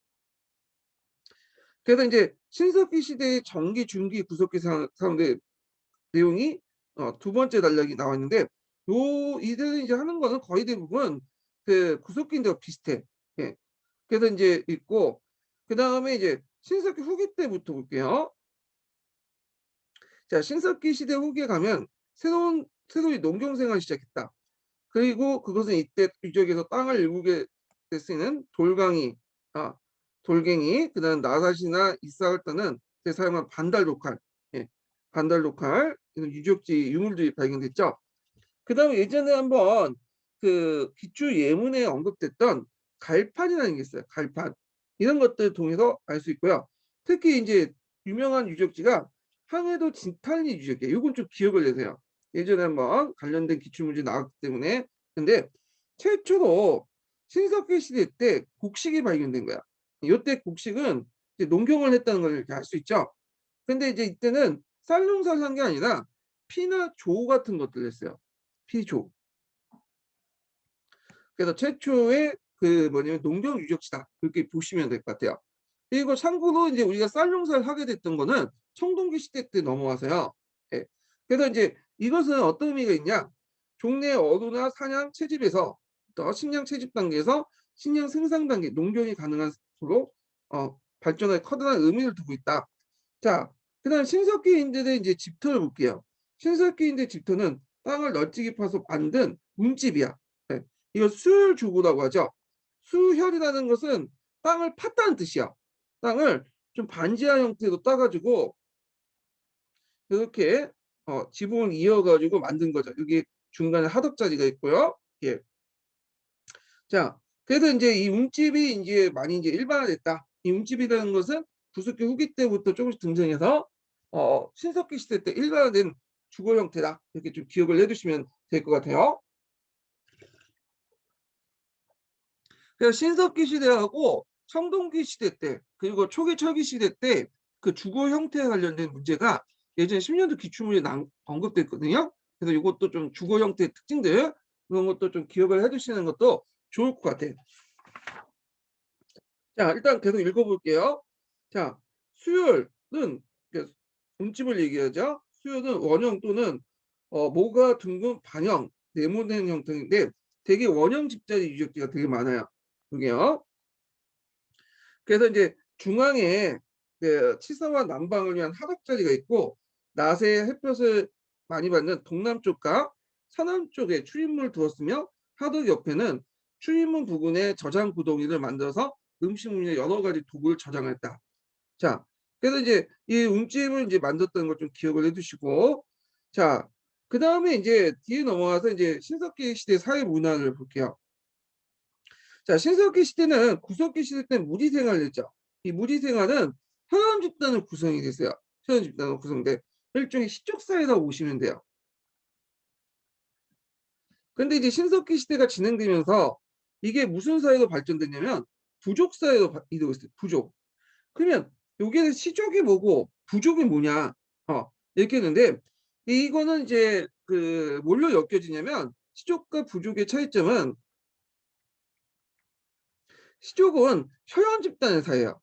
그래서 이제 신석기 시대의 전기, 중기, 구석기 사람들 내용이 두 번째 단락이 나와 있는데 이들이 이제 하는 거는 거의 대부분 그 구속기인데와 비슷해. 예. 그래서 이제 있고 그 다음에 이제 신석기 후기 때부터 볼게요. 자 신석기 시대 후기에 가면 새로운 농경생활을 시작했다. 그리고 그것은 이때 유적에서 땅을 일구게 쓰이는 돌갱이, 그다음 나사시나 이삭을 따는 때 사용한 반달로칼, 예, 반달로칼 이런 유적지 유물들이 발견됐죠. 그다음에 예전에 한번 그 기출 예문에 언급됐던 갈판이라는 게 있어요. 갈판 이런 것들 통해서 알 수 있고요. 특히 이제 유명한 유적지가 항해도 진탈리 유적이에요. 이건 좀 기억을 내세요. 예전에 한번 관련된 기출문제 나왔기 때문에 근데 최초로 신석기 시대 때 곡식이 발견된 거야. 이때 곡식은 이제 농경을 했다는 걸 이렇게 알 수 있죠. 근데 이제 이때는 쌀농사를 한 게 아니라 피나 조 같은 것들을 했어요. 피조. 그래서 최초의 그 뭐냐면 농경 유적지다. 그렇게 보시면 될 것 같아요. 그리고 참고로 이제 우리가 쌀농사를 하게 됐던 거는 청동기 시대 때 넘어와서요. 예. 그래서 이제 이것은 어떤 의미가 있냐? 종래 어류나 사냥 채집에서 또 식량 채집 단계에서 식량 생산 단계 농경이 가능한 으로 발전에 커다란 의미를 두고 있다. 자, 그다음 신석기인들의 이제 집터를 볼게요. 신석기인들 집터는 땅을 널찍이 파서 만든 문집이야. 예. 이거 수혈주구라고 하죠. 수혈이라는 것은 땅을 팠다는 뜻이야. 땅을 좀 반지하 형태로 따가지고 이렇게 지붕을 이어가지고 만든 거죠. 여기 중간에 하덕자리가 있고요. 예. 자, 그래서 이제 이 움집이 이제 많이 이제 일반화됐다. 이 움집이라는 것은 구석기 후기 때부터 조금씩 등장해서 신석기 시대 때 일반화된 주거 형태다. 이렇게 좀 기억을 해두시면 될 것 같아요. 그래서 신석기 시대하고 청동기 시대 때 그리고 초기 철기 시대 때 그 주거 형태에 관련된 문제가 예전에 10년도 기출문제 언급됐거든요. 그래서 이것도 좀 주거 형태의 특징들 그런 것도 좀 기억을 해 두시는 것도 좋을 것 같아요. 자, 일단 계속 읽어 볼게요. 자, 수열은 그 음집을 얘기하죠. 수열은 원형 또는 모가 둥근 반형, 네모난 형태인데 되게 원형 집자리 유적지가 되게 많아요. 그게요. 그래서 이제 중앙에 그 치사와 남방을 위한 하덕자리가 있고 낮에 햇볕을 많이 받는 동남쪽과 서남쪽에 출입문을 두었으며 하덕 옆에는 출입문 부근에 저장 구덩이를 만들어서 음식물이나 여러 가지 도구를 저장했다. 자, 그래서 이제 이 움집을 이제 만들었다는 걸 좀 기억을 해두시고, 자, 그 다음에 이제 뒤에 넘어가서 이제 신석기 시대 사회 문화를 볼게요. 자, 신석기 시대는 구석기 시대 때 무리 생활을 했죠. 이 무리 생활은 현원 집단으로 구성이 됐어요. 현원 집단으로 구성돼 일종의 시족 사회라고 보시면 돼요. 근데 이제 신석기 시대가 진행되면서 이게 무슨 사회로 발전됐냐면 부족 사회로 이동했어요. 부족. 그러면 여기에서 시족이 뭐고 부족이 뭐냐? 이렇게 했는데 이거는 이제 그 뭘로 엮여지냐면 시족과 부족의 차이점은 시족은 혈연 집단의 사회예요.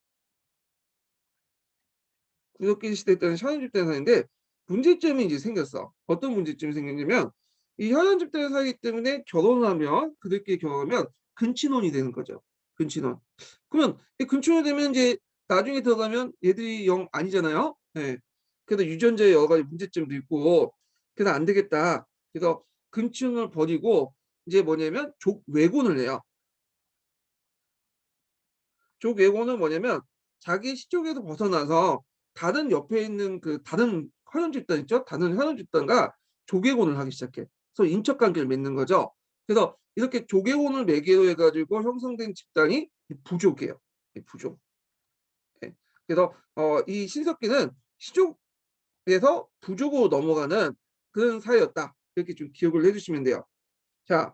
구석기 시대 때는 혈연 집단의 사회인데 문제점이 이제 생겼어. 어떤 문제점이 생겼냐면 이 혈연 집단의 사회이기 때문에 결혼하면 그들끼리 결혼하면 근친혼이 되는 거죠. 근친혼. 그러면 이 근친혼이 되면 이제 나중에 들어가면 얘들이 영 아니잖아요. 네. 그래서 유전자의 여러 가지 문제점도 있고 그래서 안 되겠다. 그래서 근친혼을 버리고 이제 뭐냐면 족외곤을 해요. 족외곤은 뭐냐면 자기 시족에서 벗어나서 다른 옆에 있는 그 다른 현원 집단 있죠? 다른 현원 집단과 조개혼을 하기 시작해. 그래서 인척 관계를 맺는 거죠. 그래서 이렇게 조개혼을 매개로 해가지고 형성된 집단이 부족이에요. 부족. 예. 그래서 이 신석기는 시족에서 부족으로 넘어가는 그런 사회였다. 이렇게 좀 기억을 해주시면 돼요. 자,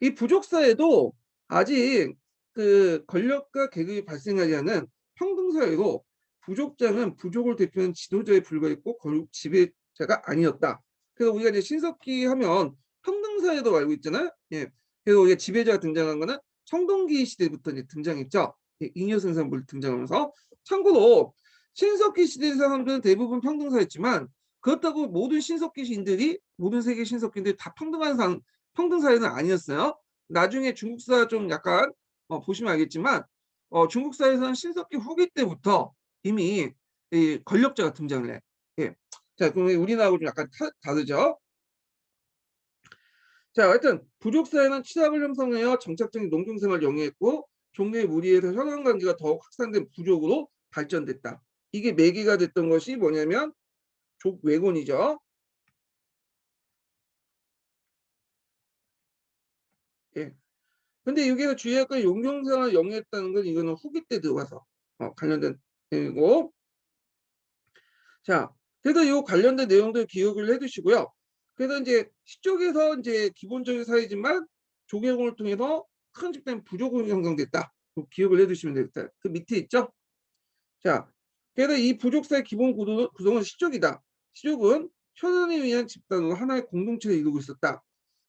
이 부족 사회도 아직 그 권력과 계급이 발생하지 않은 평등 사회로 부족장은 부족을 대표하는 지도자에 불과했고 권력 지배자가 아니었다. 그래서 우리가 이제 신석기 하면 평등 사회도 알고 있잖아요. 예. 그래서 우리가 지배자가 등장한 거는 청동기 시대부터 이제 등장했죠. 예, 잉여생산물 등장하면서 참고로 신석기 시대 사람들은 대부분 평등 사회였지만 그렇다고 모든 신석기 시인들이 모든 세계 신석기인들이 다 평등 사회는 아니었어요. 나중에 중국사 좀 약간 보시면 알겠지만 중국사에서는 신석기 후기 때부터 이미 이 권력자가 등장을 해. 예. 자, 그럼 우리나라하고 좀 약간 다르죠. 자, 하여튼 부족 사회는 취약을 형성하여 정착적인 농경생활을 영위했고 종래의 무리에서 혈연 관계가 더욱 확산된 부족으로 발전됐다. 이게 매개가 됐던 것이 뭐냐면 족외곤이죠. 예. 근데 여기서 주의할 건 용경생활을 영위했다는 건 이거는 후기 때 들어가서 관련된 내용이고 자 그래서 이 관련된 내용들 기억을 해두시고요. 그래서 이제 시쪽에서 이제 기본적인 사회지만 조개공을 통해서 큰 집단 부족을 형성됐다. 기억을 해두시면 되겠다. 그 밑에 있죠. 자 그래서 이 부족사의 기본 구성은 시족이다. 시족은 현안에 의한 집단으로 하나의 공동체를 이루고 있었다.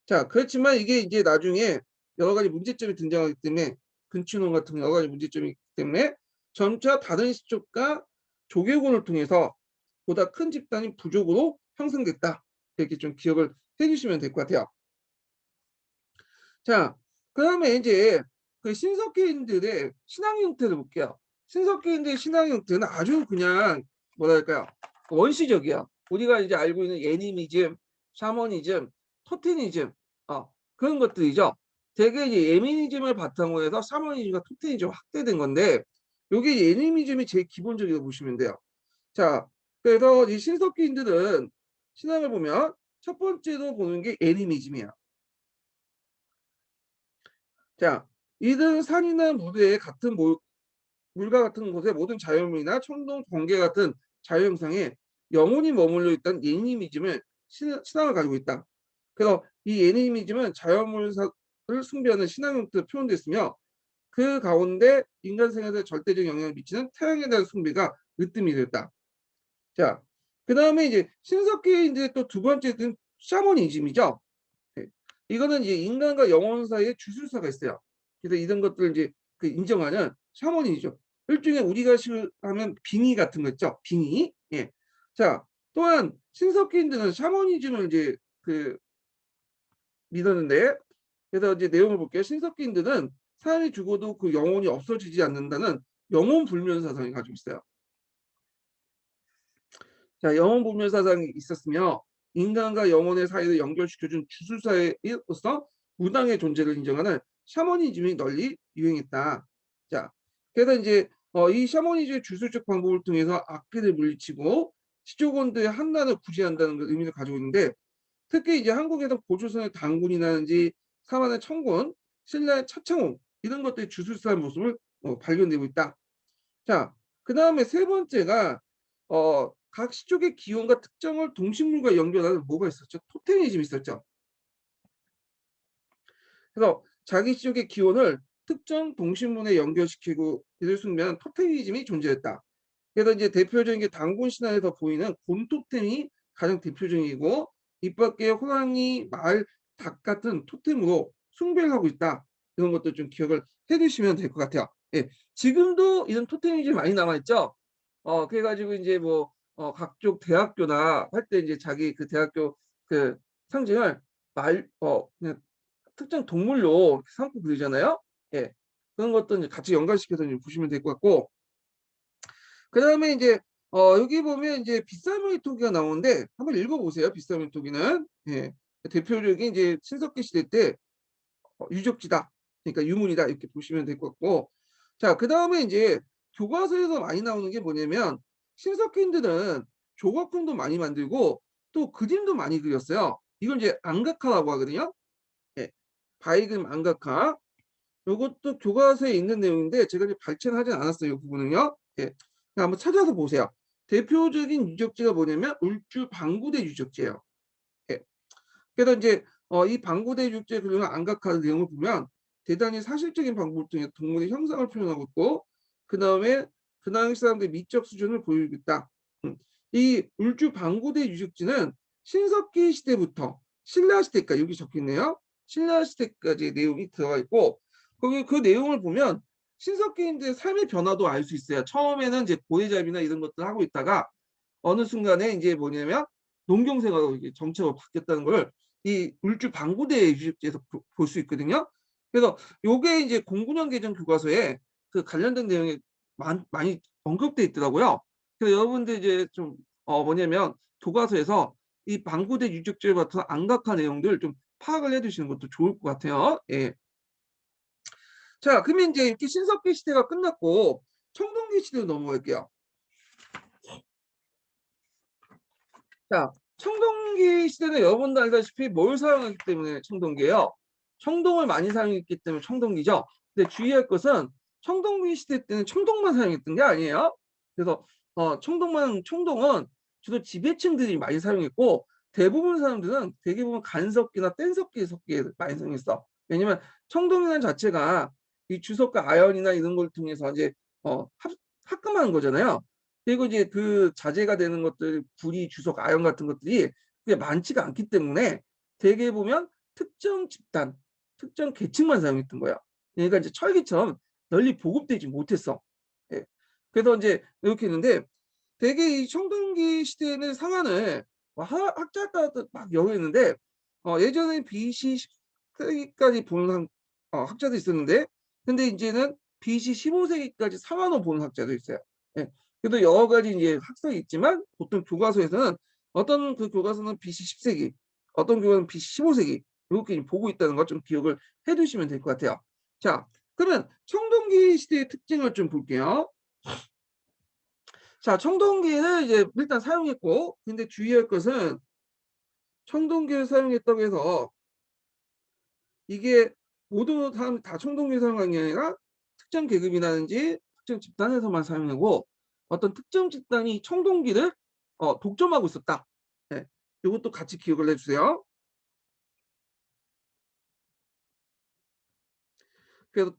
자, 그렇지만 이게 이제 나중에 여러 가지 문제점이 등장하기 때문에 근친혼 같은 여러 가지 문제점이 있기 때문에 점차 다른 시족과 조개군을 통해서 보다 큰 집단인 부족으로 형성됐다. 이렇게 좀 기억을 해주시면 될 것 같아요. 자, 그 다음에 이제 그 신석기인들의 신앙 형태를 볼게요. 신석기인들의 신앙 형태는 아주 그냥 뭐랄까요 원시적이야. 우리가 이제 알고 있는 애니미즘, 샤머니즘, 토테니즘 그런 것들이죠. 되게 이제 예미니즘을 바탕으로 해서 샤머니즘과 토테니즘 확대된 건데 여기 애니미즘이 제일 기본적이라고 보시면 돼요. 자, 그래서 이 신석기인들은 신앙을 보면 첫 번째로 보는 게 애니미즘이야. 자, 이들은 산이나 물에 같은 물과 같은 곳의 모든 자연물이나 청동, 번개 같은 자연현상에 영원히 머물러 있던 예니미즘을 신앙을 가지고 있다. 그래서 이 예니미즘은 자연물을 숭배하는 신앙 형태로 표현됐으며 그 가운데 인간 생활에 절대적 영향을 미치는 태양에 대한 숭배가 으뜸이 됐다. 자, 그 다음에 이제 신석기의 이제 또 두 번째는 샤머니즘이죠. 네. 이거는 이제 인간과 영혼 사이에 주술사가 있어요. 그래서 이런 것들을 이제 그 인정하는 샤머니즘이죠. 일종의 우리가 하면 빙의 같은 거 있죠. 빙의. 예. 자, 또한 신석기인들은 샤머니즘을 이제 그 믿었는데, 그래서 이제 내용을 볼게요. 신석기인들은 사람이 죽어도 그 영혼이 없어지지 않는다는 영혼 불면 사상을 가지고 있어요. 자, 영혼 불면 사상이 있었으며 인간과 영혼의 사이를 연결시켜준 주술사로서 무당의 존재를 인정하는 샤머니즘이 널리 유행했다. 자, 그래서 이제 이 샤머니즘의 주술적 방법을 통해서 악귀를 물리치고 시조건들의 한나를 구제한다는 의미를 가지고 있는데, 특히 이제 한국에서 고조선의 단군이라든지 사만의 청군, 신라의 차창홍 이런 것들이 주술사의 모습을 발견되고 있다. 자, 그 다음에 세 번째가 각 시족의 기원과 특정을 동식물과 연결하는 뭐가 있었죠? 토테미즘이 있었죠. 그래서 자기 시족의 기원을 특정 동식물에 연결시키고 이를 숙면 토테미즘이 존재했다. 그래서 이제 대표적인 게 단군 신화에서 보이는 곤토템이 가장 대표적이고, 이 밖에 호랑이, 말, 닭 같은 토템으로 숭배를 하고 있다. 이런 것도 좀 기억을 해두시면 될 것 같아요. 예, 지금도 이런 토템이 좀 많이 남아있죠. 그래가지고 이제 뭐 각종 대학교나 할 때 이제 자기 그 대학교 그 상징을 그냥 특정 동물로 삼고 그러잖아요. 예, 그런 것도 이제 같이 연관시켜서 이제 보시면 될 것 같고, 그 다음에 이제 여기 보면 이제 빗사무이 토기가 나오는데 한번 읽어보세요. 빗사무이 토기는 예, 대표적인 이제 신석기 시대 때 유적지다. 그러니까 유물이다 이렇게 보시면 될 것 같고, 자, 그 다음에 이제 교과서에서 많이 나오는 게 뭐냐면 신석기인들은 조각품도 많이 만들고 또 그림도 많이 그렸어요. 이걸 이제 안각화라고 하거든요. 예, 바이금 안각화. 이것도 교과서에 있는 내용인데 제가 이제 발췌는 하진 않았어요. 이 부분은요. 예, 한번 찾아서 보세요. 대표적인 유적지가 뭐냐면 울주 방구대 유적지예요. 예. 그래서 이제 이 방구대 유적지의 그림을 안각화한 내용을 보면 대단히 사실적인 방법을 통해 동물의 형상을 표현하고 있고, 그 다음에 그 당시 사람들의 미적 수준을 보여주고 있다. 이 울주 방구대 유적지는 신석기 시대부터 신라 시대까지 여기 적혀 있네요. 신라 시대까지 내용이 들어가 있고, 거기 그 내용을 보면 신석기인들의 삶의 변화도 알 수 있어요. 처음에는 이제 고래잡이나 이런 것들 하고 있다가 어느 순간에 이제 뭐냐면 농경생활로 이게 정체가 바뀌었다는 걸 이 울주 방구대 유적지에서 볼 수 있거든요. 그래서 요게 이제 09년 개정 교과서에 그 관련된 내용이 많이 언급돼 있더라고요. 그래서 여러분들 이제 좀 뭐냐면 교과서에서 이 방구대 유적지와 같은 안각화 내용들 좀 파악을 해두시는 것도 좋을 것 같아요. 예. 자, 그러면 이제 이렇게 신석기 시대가 끝났고 청동기 시대로 넘어갈게요. 자, 청동기 시대는 여러분도 알다시피 뭘 사용했기 때문에 청동기예요? 청동을 많이 사용했기 때문에 청동기죠. 근데 주의할 것은 청동기 시대 때는 청동만 사용했던 게 아니에요. 그래서 청동은 주로 지배층들이 많이 사용했고, 대부분 사람들은 대개 보면 간섭기나 뗀섭기 섞기에 많이 사용했어. 왜냐면 청동이라는 자체가 이 주석과 아연이나 이런 걸 통해서 이제 합금하는 거잖아요. 그리고 이제 그 자재가 되는 것들, 구리, 주석, 아연 같은 것들이 그게 많지가 않기 때문에 대개 보면 특정 집단, 특정 계층만 사용했던 거야. 그러니까 이제 철기처럼 널리 보급되지 못했어. 예. 그래서 이제 이렇게 했는데 대개 이 청동기 시대에는 상한을 학자에 따라 막 여행했는데 예전에 BC 10세기까지 보는 학자도 있었는데, 근데 이제는 BC 15세기까지 상한을 보는 학자도 있어요. 예. 그래도 여러 가지 이제 학설이 있지만 보통 교과서에서는 어떤 그 교과서는 BC 10세기, 어떤 교과서는 BC 15세기 이렇게 보고 있다는 걸 좀 기억을 해두시면 될 것 같아요. 자, 그러면 청동기 시대의 특징을 좀 볼게요. 자, 청동기를 이제 일단 사용했고, 근데 주의할 것은 청동기를 사용했다고 해서 이게 모든 사람 다 청동기를 사용한 게 아니라 특정 계급이라든지 특정 집단에서만 사용하고, 어떤 특정 집단이 청동기를 독점하고 있었다. 네, 이것도 같이 기억을 해주세요. 그래서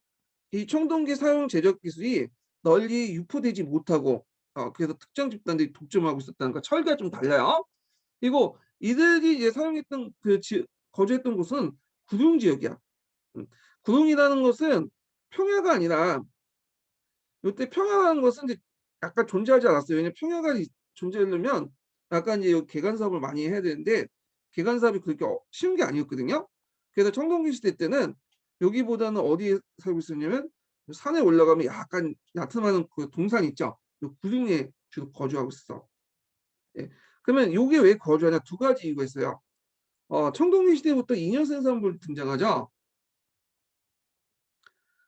이 청동기 사용 제작 기술이 널리 유포되지 못하고 그래서 특정 집단들이 독점하고 있었다는 거 철과 좀 달라요. 그리고 이들이 이제 사용했던 거주했던 곳은 구릉 지역이야. 구릉이라는 것은 평야가 아니라 이때 평야라는 것은 이제 약간 존재하지 않았어요. 왜냐면 평야가 존재하려면 약간 이제 개간 사업을 많이 해야 되는데 개간 사업이 그렇게 쉬운 게 아니었거든요. 그래서 청동기 시대 때는 여기보다는 어디에 살고 있었냐면 산에 올라가면 약간 야트막은 그 동산 있죠. 요 구릉에 주로 거주하고 있어. 예. 그러면 요게 왜 거주하냐? 두 가지 이유가 있어요. 청동기 시대부터 잉여 생산물 등장하죠.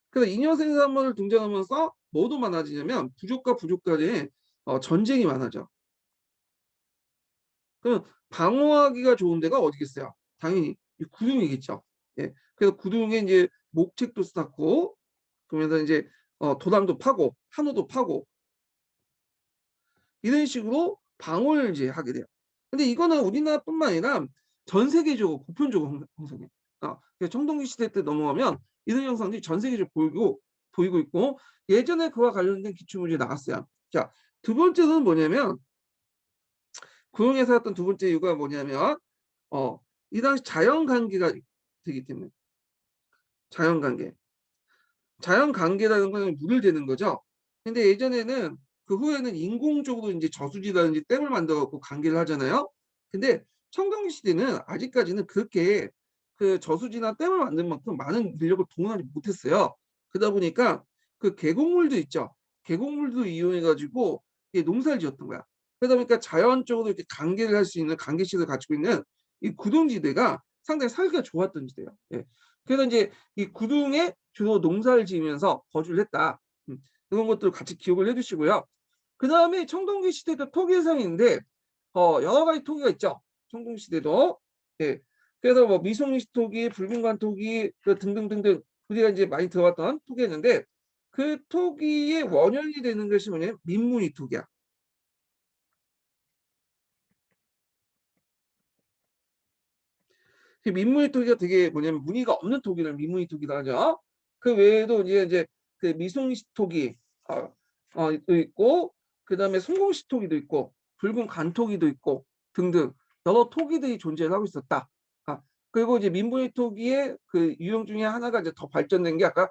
그래서 잉여 생산물 등장하면서 뭐도 많아지냐면 부족과 부족 간에 전쟁이 많아져. 그럼 방어하기가 좋은 데가 어디겠어요? 당연히 이 구릉이겠죠. 예. 그래서 구릉에 이제 목책도 쌓고 그러면서 이제 도랑도 파고 한우도 파고 이런 식으로 방어를 이제 하게 돼요. 근데 이거는 우리나라뿐만 아니라 전 세계적으로 보편적으로 형성해. 청동기 시대 때 넘어가면 이런 현상들이 전 세계적으로 보이고 있고 예전에 그와 관련된 기출문제 나왔어요. 자, 두 번째는 뭐냐면 구릉에서 했던 두 번째 이유가 뭐냐면 이 당시 자연관계가 되기 때문에 자연관계. 자연관계라는 건 물을 대는 거죠. 근데 예전에는 그 후에는 인공적으로 이제 저수지라든지 댐을 만들어 갖고 관계를 하잖아요. 근데 청동기 시대는 아직까지는 그렇게 그 저수지나 댐을 만든 만큼 많은 인력을 동원하지 못했어요. 그러다 보니까 그 계곡물도 있죠. 계곡물도 이용해 가지고 농사를 지었던 거야. 그러다 보니까 자연적으로 이렇게 관계를 할 수 있는 관계시설을 가지고 있는 이 구동지대가 상당히 살기가 좋았던 지대예요. 예. 그래서 이제 이 구둥에 주로 농사를 지으면서 거주를 했다. 이런 것들을 같이 기억을 해주시고요. 그 다음에 청동기 시대도 토기 해상인데 여러 가지 토기가 있죠. 청동기 시대도. 예. 그래서 뭐 미송리시 토기, 붉은관 토기 그 등등등등 우리가 이제 많이 들어봤던 토기였는데 그 토기의 원형이 되는 것이 뭐냐면 민무늬 토기야. 민무늬 토기가 되게 뭐냐면 무늬가 없는 토기를 민무늬 토기라 하죠. 그 외에도 이제 그 미송시 토기 또 있고 그다음에 송공시 토기도 있고 붉은 간토기도 있고 등등 여러 토기들이 존재를 하고 있었다. 그리고 이제 민무늬 토기의 그 유형 중에 하나가 이제 더 발전된 게 아까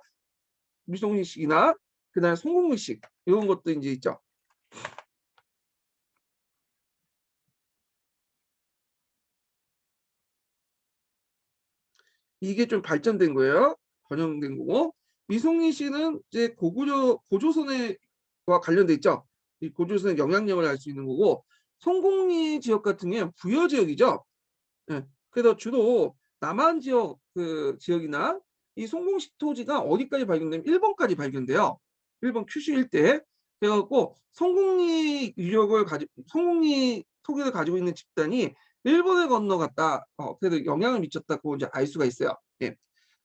미송리식이나 그다음에 송공리식 이런 것도 이제 있죠. 이게 좀 발전된 거예요. 번영된 거고 미송리 씨는 이제 고조선과 관련돼 있죠. 이 고조선의 영향력을 알 수 있는 거고 성공리 지역 같은 경우는 부여 지역이죠. 예. 그래서 주로 남한 지역 그 지역이나 이 송공식 토지가 어디까지 발견되면 일본까지 발견돼요. 일본 큐슈 일대. 그래갖고 송공리 토기를 가지고 있는 집단이 일본에 건너갔다. 그래도 영향을 미쳤다고 이제 알 수가 있어요. 예.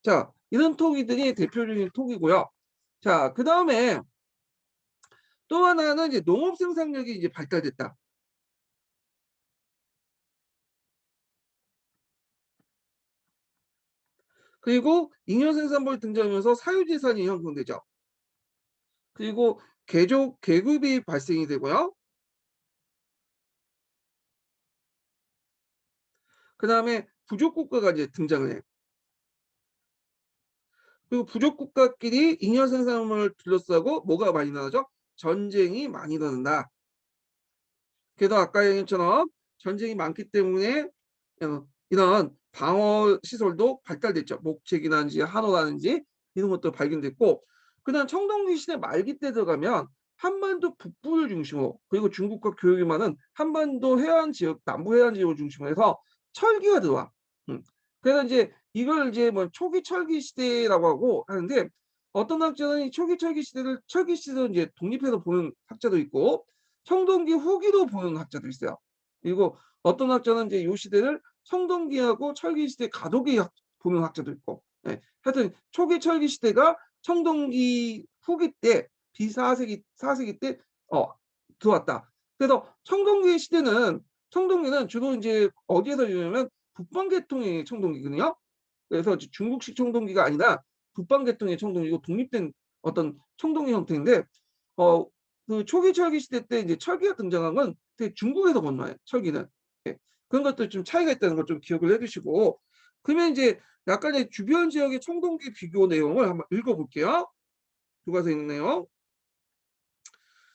자, 이런 토기들이 대표적인 토기고요. 자, 그 다음에 또 하나는 이제 농업 생산력이 이제 발달됐다. 그리고 잉여 생산물 등장하면서 사유재산이 형성되죠. 그리고 계급이 발생이 되고요. 그 다음에 부족국가가 이제 등장을 해. 그리고 부족국가끼리 잉여 생산물을 둘러싸고 뭐가 많이 나죠? 전쟁이 많이 일어난다. 그래서 아까 얘기처럼 전쟁이 많기 때문에 이런 방어 시설도 발달됐죠. 목책이라든지 한호라든지 이런 것도 발견됐고 그다음 청동기 시대 말기 때 들어가면 한반도 북부를 중심으로 그리고 중국과 교역이 많은 한반도 해안 지역 남부 해안 지역을 중심으로 해서 철기가 들어와. 그래서 이제 이걸 이제 뭐 초기 철기 시대라고 하고 하는데 어떤 학자는 이 초기 철기 시대를 이제 독립해서 보는 학자도 있고 청동기 후기로 보는 학자도 있어요. 그리고 어떤 학자는 이제 이 시대를 청동기하고 철기 시대 가독이 보는 학자도 있고, 하여튼 초기 철기 시대가 청동기 후기 때 비사세기 때 들어왔다. 그래서 청동기는 주로 이제 어디에서 유명하면 북방 계통의 청동기거든요. 그래서 중국식 청동기가 아니라 북방 계통의 청동기고 독립된 어떤 청동기 형태인데 어, 그 초기 철기 시대 때 이제 철기가 등장한 건 되게 중국에서 건너요. 철기는. 예. 그런 것도 좀 차이가 있다는 걸 좀 기억을 해두시고 그러면 이제 약간의 주변 지역의 청동기 비교 내용을 한번 읽어볼게요. 교과서에 있는 내용.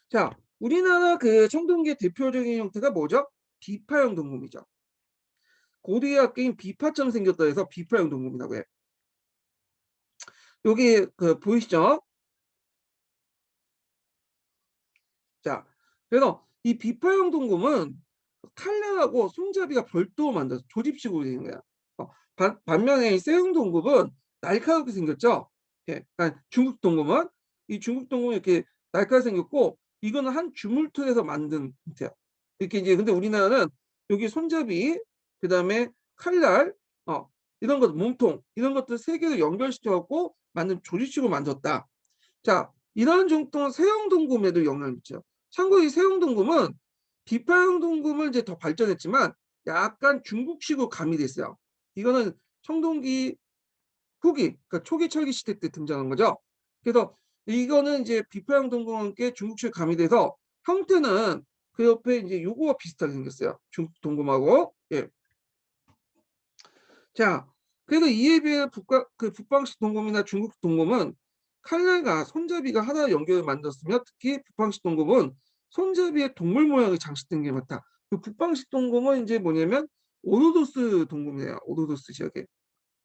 자, 우리나라 그 청동기의 대표적인 형태가 뭐죠? 비파형 동금이죠. 고대의 악기인 비파처럼 생겼다 해서 비파형 동금이라고 해. 여기 그 보이시죠? 자, 그래서 이 비파형 동금은 칼날하고 손잡이가 별도로 만들어서 조집식으로 되는 거야. 반면에 이 쇠형 동금은 날카롭게 생겼죠. 예, 그러니까 중국 동금은 이 중국 동금은 이렇게 날카롭게 생겼고 이거는 한 주물틀에서 만든 형태야. 이렇게 이제 근데 우리나라는 여기 손잡이, 그다음에 칼날, 이런 것 몸통 이런 것들 세 개를 연결시켜 갖고 만든 조직식으로 만들었다. 자, 이런 정도는 세형 동금에도 영향을 미쳐요. 참고로 이 세형 동금은 비파형 동금은 이제 더 발전했지만 약간 중국식으로 가미돼 있어요. 이거는 청동기 후기, 그러니까 초기 철기 시대 때 등장한 거죠. 그래서 이거는 이제 비파형 동금과 함께 중국식 가미돼서 형태는 그 옆에 이제 요거와 비슷하게 생겼어요. 중국 동금하고. 예. 자, 그래서 이에 비해 북방식 동금이나 중국 동금은 칼날과 손잡이가 하나 연결을 만들었으며 특히 북방식 동금은 손잡이에 동물 모양이 장식된 게 많다. 그 북방식 동금은 이제 뭐냐면 오르도스 동금이에요. 오르도스 지역에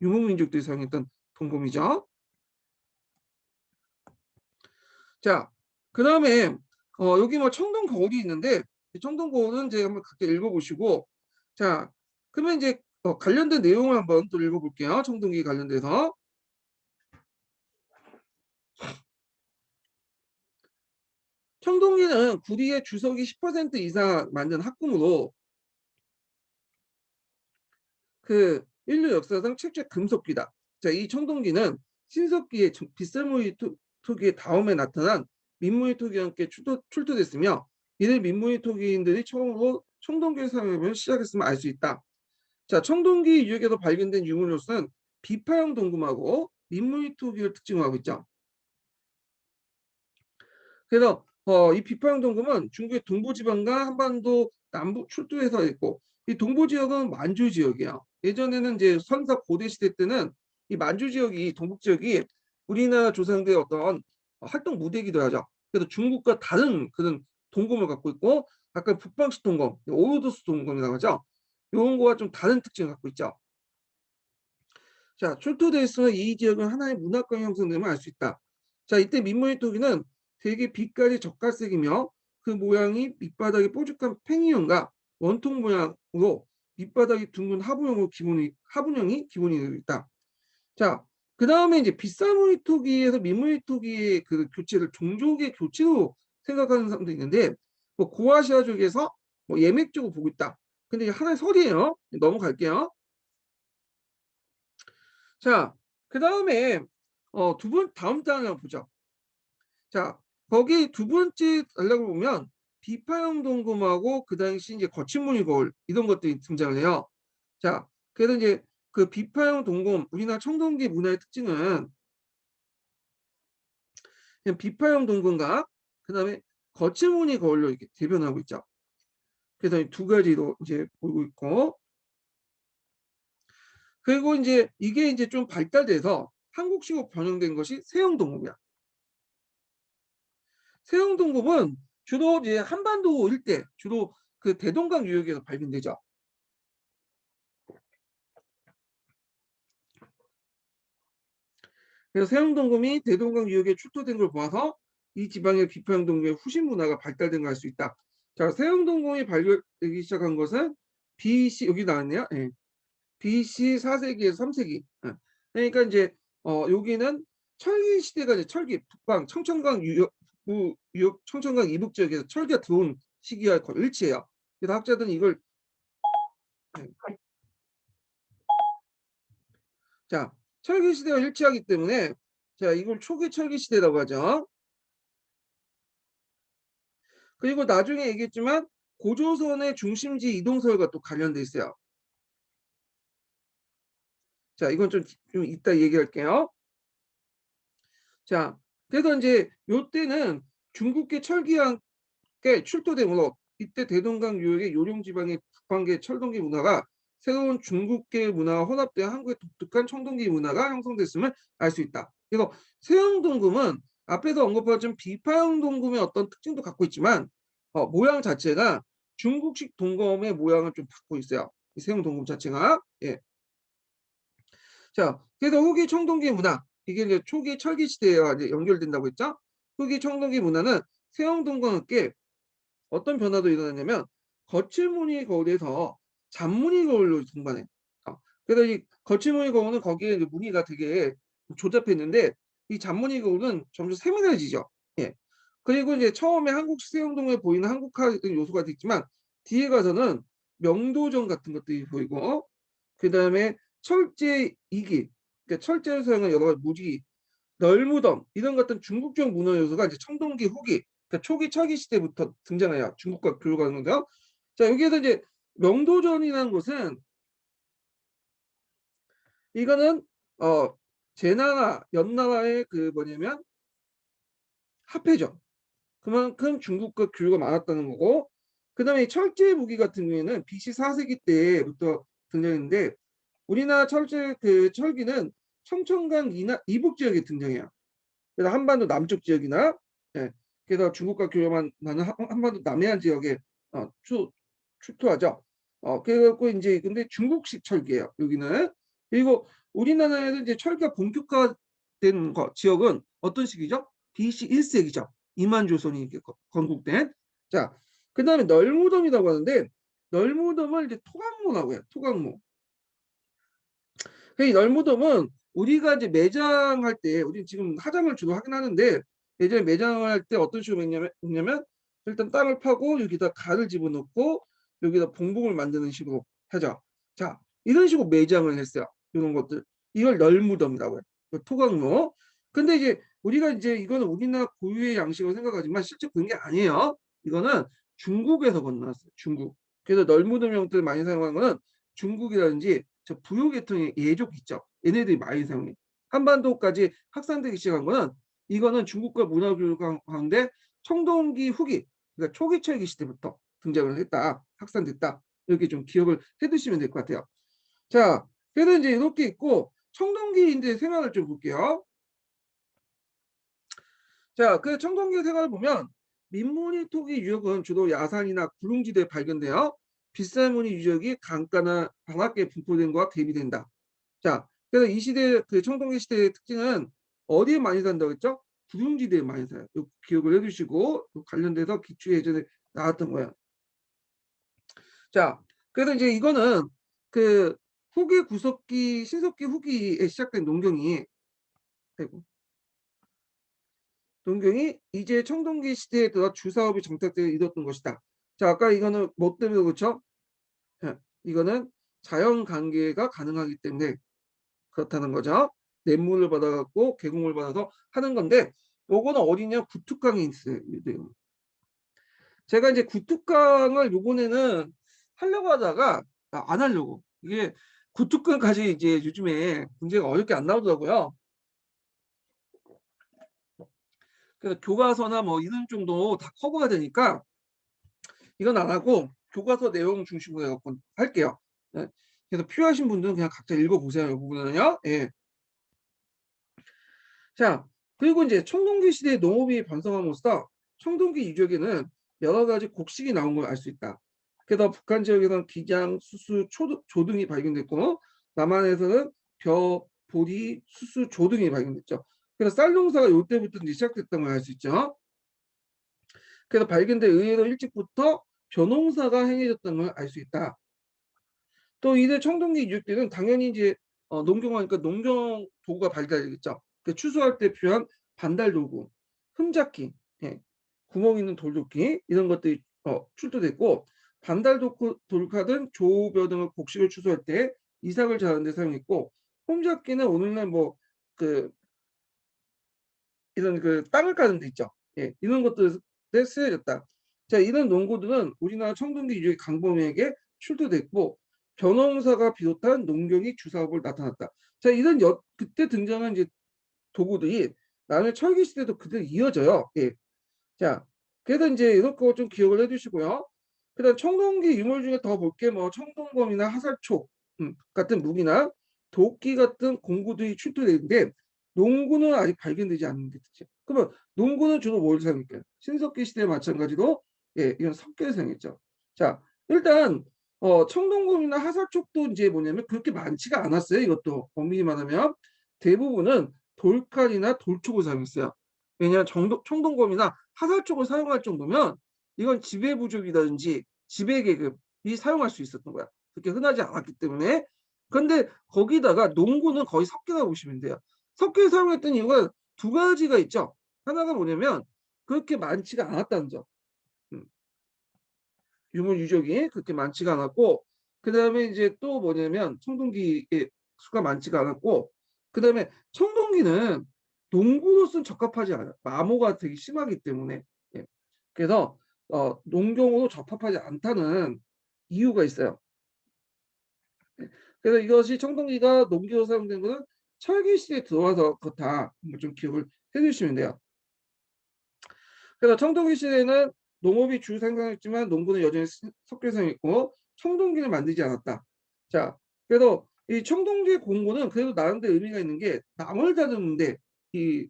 유목민족들이 사용했던 동금이죠. 자, 그 다음에 여기 뭐 청동 거울이 있는데 이 청동 거울은 이제 한번 각자 읽어보시고, 자, 그러면 이제 관련된 내용을 한번 또 읽어볼게요. 청동기 관련돼서. 청동기는 구리의 주석이 10% 이상 만든 합금으로 그 인류 역사상 최초의 금속기다. 자, 이 청동기는 신석기의 빗살무늬 토기의 다음에 나타난 민무늬 토기와 함께 출토됐으며 이를 민무늬 토기인들이 처음으로 청동기를 사용하며 시작했음을 알 수 있다. 자, 청동기 유역에서 발견된 유물로서는 비파형 동금하고 민무늬 토기를 특징으로 하고 있죠. 그래서 이 비파형 동금은 중국의 동부지방과 한반도 남부 출토해서 있고 이 동부 지역은 만주 지역이에요. 예전에는 이제 선사 고대 시대 때는 이 만주 지역이 동북 지역이 우리나라 조상들의 어떤 활동 무대이기도 하죠. 그래서 중국과 다른 그런 동금을 갖고 있고 약간 북방식 동금, 오르도스 동금이라고 하죠. 이런 거와 좀 다른 특징을 갖고 있죠. 자, 출토돼 있으면 이 지역은 하나의 문화권 형성됨을 알 수 있다. 자, 이때 민무늬 토기는 되게 빛깔이 젓갈색이며 그 모양이 밑바닥이 뾰족한 팽이형과 원통 모양으로 밑바닥이 둥근 하분형이 기본이 되어 있다. 자, 그 다음에 이제 빗살무늬 토기에서 민무늬 토기의 그 교체를 종족의 교체로 생각하는 사람도 있는데 뭐 고아시아족에서 뭐 예맥 쪽으로 보고 있다. 근데 이게 하나의 설이에요. 넘어갈게요. 자, 그 다음에 다음 단을 한번 보죠. 자, 거기 두 번째 단락을 보면 비파형 동금하고 그 당시 이제 거친 무늬 거울 이런 것들이 등장을 해요. 자, 그래서 이제 그 비파형 동금 우리나라 청동기 문화의 특징은 그냥 비파형 동금과 그 다음에 거친 무늬 거울로 이렇게 대변하고 있죠. 그래서 이 두 가지로 이제 보고 있고, 그리고 이제 이게 이제 좀 발달돼서 한국식으로 변형된 것이 세형 동금이야. 세형동금은 주로 이제 한반도 일대, 주로 그 대동강 유역에서 발견되죠. 그래서 세형동금이 대동강 유역에 출토된 걸 보아서 이 지방의 비파형동금의 후신 문화가 발달된 걸 알 수 있다. 자, 세형동금이 발견되기 시작한 것은 BC 여기 나왔네요. 예. BC 4세기에서 3세기. 예. 그러니까 이제 여기는 철기 시대가 이제 철기 북방 청천강 유역 청천강 이북 지역에서 철기가 들어온 시기와 거의 일치해요. 그래서 학자들은 이걸 자, 철기 시대와 일치하기 때문에 자, 이걸 초기 철기 시대라고 하죠. 그리고 나중에 얘기했지만 고조선의 중심지 이동설과 또 관련돼 있어요. 자, 이건 좀 이따 얘기할게요. 자, 그래서 이제 요때는 중국계 철기함께 출토되므로 이때 대동강 유역의 요령 지방의 북방계 철동기 문화가 새로운 중국계 문화와 혼합된 한국의 독특한 청동기 문화가 형성됐음을 알 수 있다. 그래서 세형동금은 앞에서 언급한 좀 비파형 동금의 어떤 특징도 갖고 있지만 모양 자체가 중국식 동검의 모양을 좀 갖고 있어요. 이 세형동금 자체가. 예. 자, 그래서 후기 청동기 문화 이게 이제 초기 철기 시대와 이제 연결된다고 했죠. 후기 청동기 문화는 세형동금과 함께 어떤 변화도 일어났냐면 거칠무늬 거울에서 잔무늬 거울로 동반해. 그래서 이 거칠무늬 거울은 거기에 이제 무늬가 되게 조잡했는데 이 잔무늬 거울은 점점 세밀해지죠. 예. 그리고 이제 처음에 한국식 세형동에 보이는 한국화 요소가 있지만 뒤에 가서는 명도전 같은 것들이 보이고 그다음에 철제 이기, 그러니까 철제를 사용한 여러 가지 무기, 널무덤 이런 같은 중국적 문화 요소가 이제 청동기 후기, 그러니까 초기 철기 시대부터 등장해요. 중국과 교류가 하는데요. 자, 여기에서 이제 명도전이라는 것은 이거는 제나라, 연나라의 그 뭐냐면 합해죠. 그만큼 중국과 교류가 많았다는 거고, 그다음에 철제 무기 같은 경우에는 BC 4세기 때부터 등장했는데 우리나라 철제 그 철기는 청천강 이북 지역에 등장해요. 그래서 한반도 남쪽 지역이나 예, 그래서 중국과 교류만 나는 한반도 남해안 지역에 출토하죠. 그래갖고 이제 근데 중국식 철기예요. 여기는. 그리고 우리나라에서 이제 철기가 본격화된 지역은 어떤 시기죠? BC 1세기죠. 이만조선이 이렇게 건국된. 자, 그다음에 널무덤이라고 하는데 널무덤을 이제 토강모라고 해요. 토강모. 이 널무덤은 우리가 이제 매장할 때 우리 지금 화장을 주로 하긴 하는데 예전에 매장을 할 때 어떤 식으로 했냐면 일단 땅을 파고 여기다 가를 집어넣고 여기다 봉봉을 만드는 식으로 하죠. 자, 이런 식으로 매장을 했어요. 이런 것들. 이걸 널무덤이라고 해요. 토강로. 근데 이제 우리가 이제 이거는 우리나라 고유의 양식으로 생각하지만 실제 그런 게 아니에요. 이거는 중국에서 건너왔어요. 중국. 그래서 널무덤 형태를 많이 사용하는 거는 중국이라든지 저 부유 계통의 예족 있죠. 얘네들이 많이 사용해. 한반도까지 확산되기 시작한 거는 이거는 중국과 문화교류 가운데 청동기 후기, 그러니까 초기 철기 시대부터 등장을 했다, 확산됐다. 이렇게 좀 기억을 해두시면 될 것 같아요. 자, 그래서 이제 이렇게 있고 청동기 이제 생활을 좀 볼게요. 자, 그 청동기 생활을 보면 민무늬 토기 유역은 주로 야산이나 구릉지대에 발견되어 빗살무늬 유적이 강가나 바닷가에 분포된 것과 대비된다. 자, 그래서 이 시대 그 청동기 시대의 특징은 어디에 많이 산다고 했죠? 구릉지대에 많이 사요. 요 기억을 해두시고 관련돼서 기초에 예전에 나왔던 거예요. 자, 그래서 이제 이거는 그 후기 구석기 신석기 후기에 시작된 농경이 아이고, 농경이 이제 청동기 시대에 들어 주사업이 정착되어 이뤘던 것이다. 자, 아까 이거는 뭐 때문에 그렇죠? 이거는 자연 관계가 가능하기 때문에 그렇다는 거죠. 냇물을 받아갖고 계곡물 받아서 하는 건데 요거는 어디냐 구특강이 있어요. 제가 이제 구특강을 요번에는 하려고 하다가 안 하려고. 이게 구특강까지 이제 요즘에 문제가 어렵게 안 나오더라고요. 그래서 교과서나 뭐 이런 정도 다 커버가 되니까 이건 안 하고 교과서 내용 중심으로 해갖고 할게요. 네. 그래서 필요하신 분들은 그냥 각자 읽어보세요. 이 부분은요. 예. 자, 그리고 이제 청동기 시대의 농업이 번성함으로써 청동기 유적에는 여러 가지 곡식이 나온 걸 알 수 있다. 그래서 북한 지역에서는 기장, 수수, 조등이 발견됐고 남한에서는 벼, 보리, 수수, 조등이 발견됐죠. 그래서 쌀 농사가 이때부터 이제 시작됐던 걸 알 수 있죠. 그래서 발견된 의외로 일찍부터 벼농사가 행해졌던 걸 알 수 있다. 또 이들 청동기 유적들은 당연히 이제 농경하니까 농경 도구가 발달되겠죠. 그 추수할 때 필요한 반달 도구, 흠잡기, 예, 구멍 있는 돌도끼 이런 것들이 출토됐고 반달 돌칼은 조벼 등을 곡식을 추수할 때 이삭을 자르는 데 사용했고 홈잡기는 오늘날 뭐 그 이런 그 땅을 까는 데 있죠. 예, 이런 것들에 쓰여졌다. 자, 이런 농고들은 우리나라 청동기 유적의 강범에게 출토됐고 벼농사가 비롯한 농경이 주사업을 나타났다. 자, 이런 그때 등장한 이제 도구들이 나중에 철기 시대도 그대로 이어져요. 예. 자, 그래서 이제 이런 거 좀 기억을 해주시고요. 그다음 청동기 유물 중에 더 볼 게 뭐 청동검이나 하살촉 같은 무기나 도끼 같은 공구들이 출토되는데 농구는 아직 발견되지 않는 게 특징. 그러면 농구는 주로 뭘 사용할까요? 신석기 시대에 마찬가지로 이런 석계를 사용했죠. 자, 일단 청동검이나 하살촉도 이제 뭐냐면 그렇게 많지가 않았어요. 이것도 엄밀히 말하면 대부분은 돌칼이나 돌촉을 사용했어요. 왜냐하면 청동검이나 하살촉을 사용할 정도면 이건 지배부족이라든지 지배계급이 사용할 수 있었던 거야. 그렇게 흔하지 않았기 때문에. 그런데 거기다가 농구는 거의 석계라고 보시면 돼요. 석계를 사용했던 이유가 두 가지가 있죠. 하나가 뭐냐면 그렇게 많지가 않았다는 점. 유물 유적이 그렇게 많지가 않았고, 그 다음에 이제 또 뭐냐면 청동기의 수가 많지가 않았고, 그 다음에 청동기는 농구로서는 적합하지 않아요. 마모가 되게 심하기 때문에. 그래서 농경으로 적합하지 않다는 이유가 있어요. 그래서 이것이 청동기가 농기로 사용된 것은 철기 시대에 들어와서 그렇다. 좀 기억을 해주시면 돼요. 그래서 청동기 시대에는 농업이 주 생산했지만 농구는 여전히 석계 사용했고 청동기를 만들지 않았다. 자, 그래서 이 청동기 공구는 그래도 나름대로 의미가 있는 게 나무를 다듬는데 이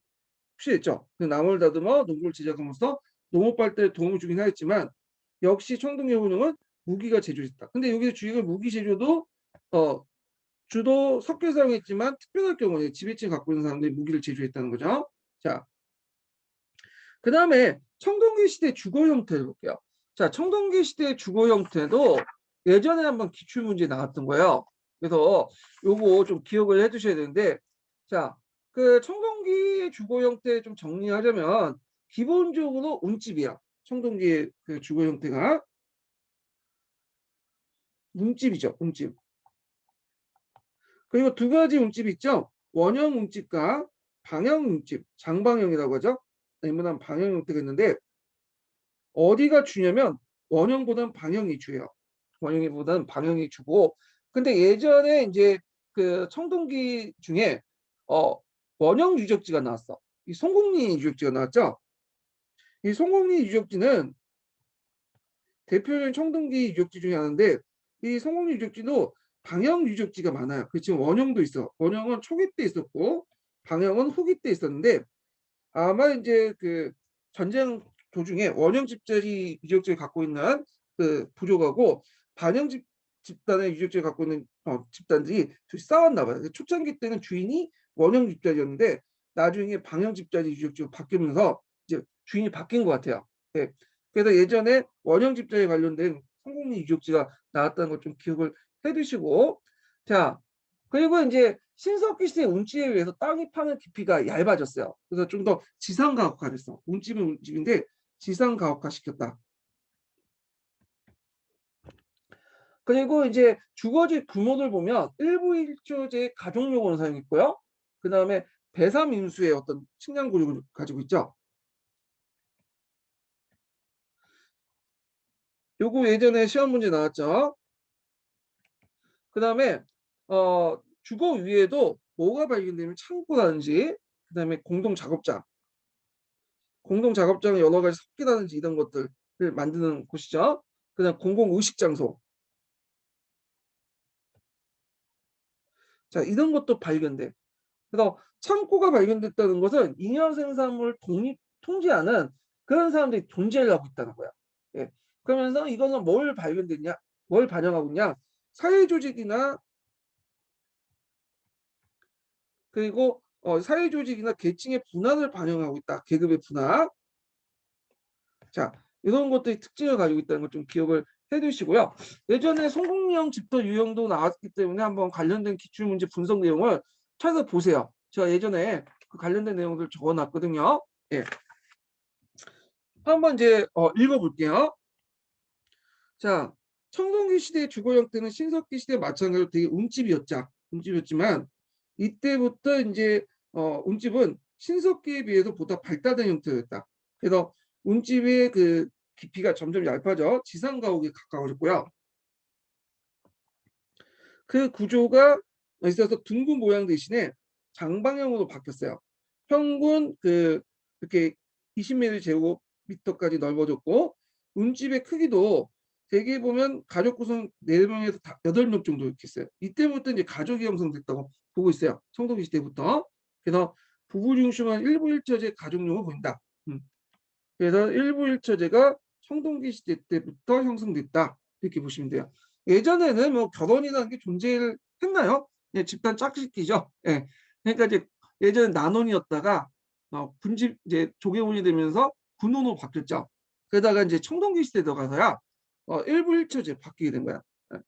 필요했죠. 그 나무를 다듬어 농구를 제작함으로써 농업 발달에 도움을 주긴 하였지만 역시 청동기 운용은 무기가 제조했다. 근데 여기서 주의가 무기 제조도 주도 석계 사용했지만 특별할 경우에 지배층 갖고 있는 사람들이 무기를 제조했다는 거죠. 자, 그 다음에 청동기 시대 주거 형태를 볼게요. 자, 청동기 시대 주거 형태도 예전에 한번 기출문제 나왔던 거예요. 그래서 요거 좀 기억을 해두셔야 되는데, 자, 그 청동기 주거 형태 좀 정리하려면 기본적으로 운집이야. 청동기의 그 주거 형태가 운집이죠. 운집. 그리고 두 가지 운집이 있죠. 원형 운집과 방형 운집, 장방형이라고 하죠. 아니면 방형 형태가 있는데 어디가 주냐면 원형보다는 방형이 주요. 원형보다는 방형이 주고. 근데 예전에 이제 그 청동기 중에 원형 유적지가 나왔어. 이 송곡리 유적지가 나왔죠. 이 송곡리 유적지는 대표적인 청동기 유적지 중에 하나인데 이 송곡리 유적지도 방형 유적지가 많아요. 그 지금 원형도 있어. 원형은 초기 때 있었고 방형은 후기 때 있었는데 아마 이제 그 전쟁 도중에 원형 집단이 유적지를 갖고 있는 그 부족하고 반영 집단의 유적지를 갖고 있는 집단들이 둘이 싸웠나 봐요. 초창기 때는 주인이 원형 집단이었는데 나중에 방형 집단이 유적지로 바뀌면서 이제 주인이 바뀐 것 같아요. 네. 그래서 예전에 원형 집단에 관련된 성공리 유적지가 나왔다는 걸 좀 기억을 해두시고, 자, 그리고 이제 신석기 시대 운집에 의해서 땅이 파는 깊이가 얇아졌어요. 그래서 좀 더 지상 가옥화됐어. 운집은 운집인데 지상 가옥화 시켰다. 그리고 이제 주거지 규모를 보면 일부 일조제 가족용으로 사용했고요. 그 다음에 배삼인수의 어떤 측량 구조를 가지고 있죠. 요거 예전에 시험 문제 나왔죠. 그 다음에 주거 위에도 뭐가 발견되면 창고라든지 그 다음에 공동 작업장은 여러 가지 섞이라든지 이런 것들을 만드는 곳이죠. 그 다음 공공 의식 장소. 자, 이런 것도 발견돼. 그래서 창고가 발견됐다는 것은 잉여 생산물 통제하는 그런 사람들이 존재를 하고 있다는 거야. 예. 그러면서 이거는 뭘 발견됐냐? 뭘 반영하고 있냐? 사회조직이나 그리고 사회조직이나 계층의 분화를 반영하고 있다. 계급의 분화. 자, 이런 것들이 특징을 가지고 있다는 걸 좀 기억을 해두시고요. 예전에 송곡리형 집터 유형도 나왔기 때문에 한번 관련된 기출문제 분석 내용을 찾아보세요. 제가 예전에 그 관련된 내용들 적어놨거든요. 예. 한번 이제 읽어볼게요. 자, 청동기 시대의 주거 형태는 신석기 시대 마찬가지로 되게 운집이었지만 이때부터 이제 운집은 신석기에 비해서 보다 발달된 형태였다. 그래서 운집의 그 깊이가 점점 얇아져 지상 가옥에 가까워졌고요. 그 구조가 있어서 둥근 모양 대신에 장방형으로 바뀌었어요. 평균 이렇게 20m 제곱미터까지 넓어졌고 운집의 크기도 대개 보면 가족 구성 4명에서 8명 정도 이렇게 있어요. 이때부터 이제 가족이 형성됐다고 보고 있어요. 청동기 시대부터. 그래서 부부 중심한 일부 일처제 가족용을 보인다. 그래서 일부 일처제가 청동기 시대 때부터 형성됐다. 이렇게 보시면 돼요. 예전에는 뭐 결혼이라는 게 존재했나요? 예, 집단 짝짓기죠. 예. 그러니까 이제 예전에 난혼이었다가 군집 이제 조계혼이 되면서 군혼으로 바뀌었죠. 그러다가 이제 청동기 시대 들어가서야 일부 일처제 바뀌게 된 거야. 예.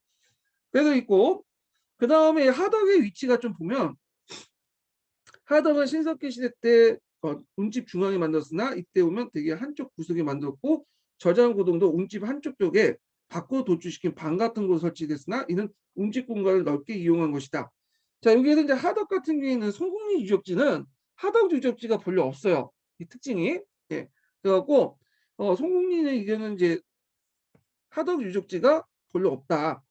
그래서 있고 그 다음에 하덕의 위치가 좀 보면 하덕은 신석기 시대 때 운집 중앙에 만들었으나 이때 보면 되게 한쪽 구석에 만들었고 저장고동도 운집 한쪽 쪽에 밖으로 도출시킨 방 같은 곳 설치됐으나 이는 운집 공간을 넓게 이용한 것이다. 자, 여기에서 이제 하덕 같은 경우에는 송곡리 유적지는 하덕 유적지가 별로 없어요. 이 특징이. 예. 그래갖고 송곡리는 이제는 이제 하덕 유적지가 별로 없다.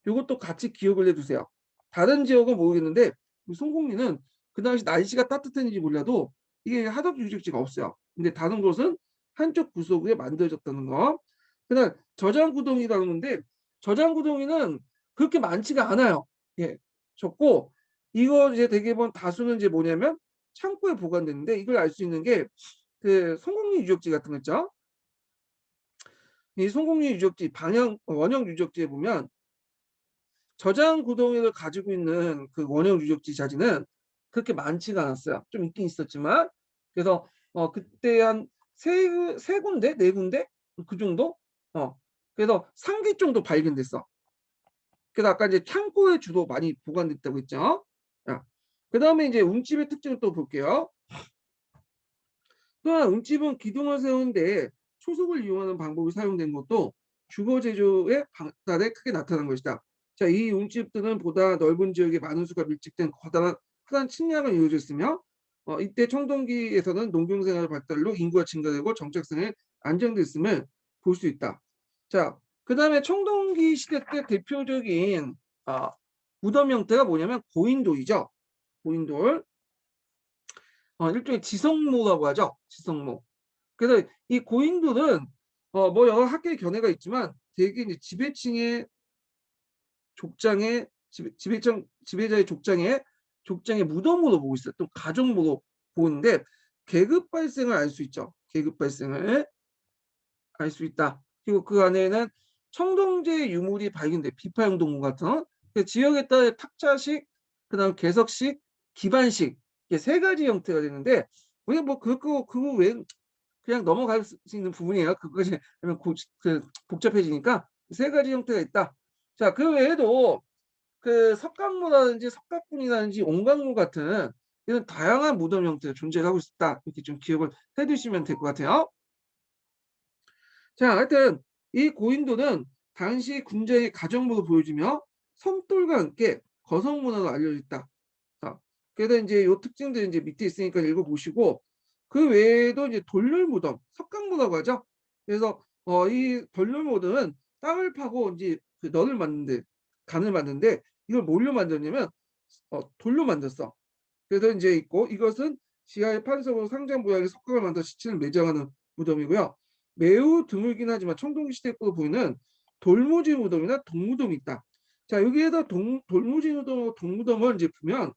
이것도 같이 기억을 해두세요. 다른 지역은 모르겠는데 송곡리는 그 당시 날씨가 따뜻했는지 몰라도 이게 하덕 유적지가 없어요. 근데 다른 곳은 한쪽 구석에 만들어졌다는 거. 그다음 저장구동이라는 건데 저장구동이는 그렇게 많지가 않아요. 예, 적고 이거 이제 대개번 다수는 이제 뭐냐면 창고에 보관되는데 이걸 알 수 있는 게 그 송곡리 유적지 같은 거 있죠. 이 송곡리 유적지 방영 원형 유적지에 보면 저장 구덩이를 가지고 있는 그 원형 유적지 자리는 그렇게 많지가 않았어요. 좀 있긴 있었지만 그래서 그때 한 세 군데, 네 군데 그 정도. 그래서 3개 정도 발견됐어. 그래서 아까 이제 창고에 주로 많이 보관됐다고 했죠. 그 다음에 이제 운집의 특징을 또 볼게요. 또한 운집은 기둥을 세우는데 초석을 이용하는 방법이 사용된 것도 주거 제조의 발달에 크게 나타난 것이다. 자, 이 운집들은 보다 넓은 지역에 많은 수가 밀집된 커다란 측량을 이루어져 있으며 이때 청동기에서는 농경생활 발달로 인구가 증가되고 정착성이 안정됐음을 볼 수 있다. 자, 그 다음에 청동기 시대 때 대표적인 무덤 형태가 뭐냐면 고인돌이죠. 고인돌. 일종의 지성모라고 하죠. 지성모. 그래서 이 고인돌은 뭐 여러 학계의 견해가 있지만 대개 이제 지배층의 족장의 지배자의 족장의 무덤으로 보고 있어요. 또 가족모로 보는데 계급 발생을 알 수 있죠. 계급 발생을 알 수 있다. 그리고 그 안에는 청동제 유물이 발견돼 비파형 동굴 같은 지역에 따라 탁자식, 그다음 개석식, 기반식 이게 세 가지 형태가 되는데 우리가 뭐 그거 왜 그냥 넘어갈 수 있는 부분이에요. 그것이 복잡해지니까 세 가지 형태가 있다. 자, 그 외에도 그 석각무라든지 석각분이라든지 옹각무 같은 이런 다양한 무덤 형태가 존재하고 있다. 이렇게 좀 기억을 해두시면 될 것 같아요. 자, 하여튼 이 고인돌은 당시 군자의 가정부로 보여지며 섬돌과 함께 거성 문화로 알려져 있다. 자, 그래서 이제 요 특징들 이제 밑에 있으니까 읽어보시고 그 외에도 이제 돌률무덤, 석강무라고 하죠. 그래서 이 돌률무덤은 땅을 파고 이제 그 넌을 만드는데 간을 만드는데 이걸 뭘로 만들었냐면 돌로 만들었어. 그래서 이제 있고 이것은 지하의 판석으로 상장 모양의 석각을 만들어 시체를 매장하는 무덤이고요. 매우 드물긴 하지만 청동기 시대 거로 보이는 돌무지 무덤이나 동무덤이 있다. 자, 여기에서 돌무지 무덤하고 동무덤을 이제 보면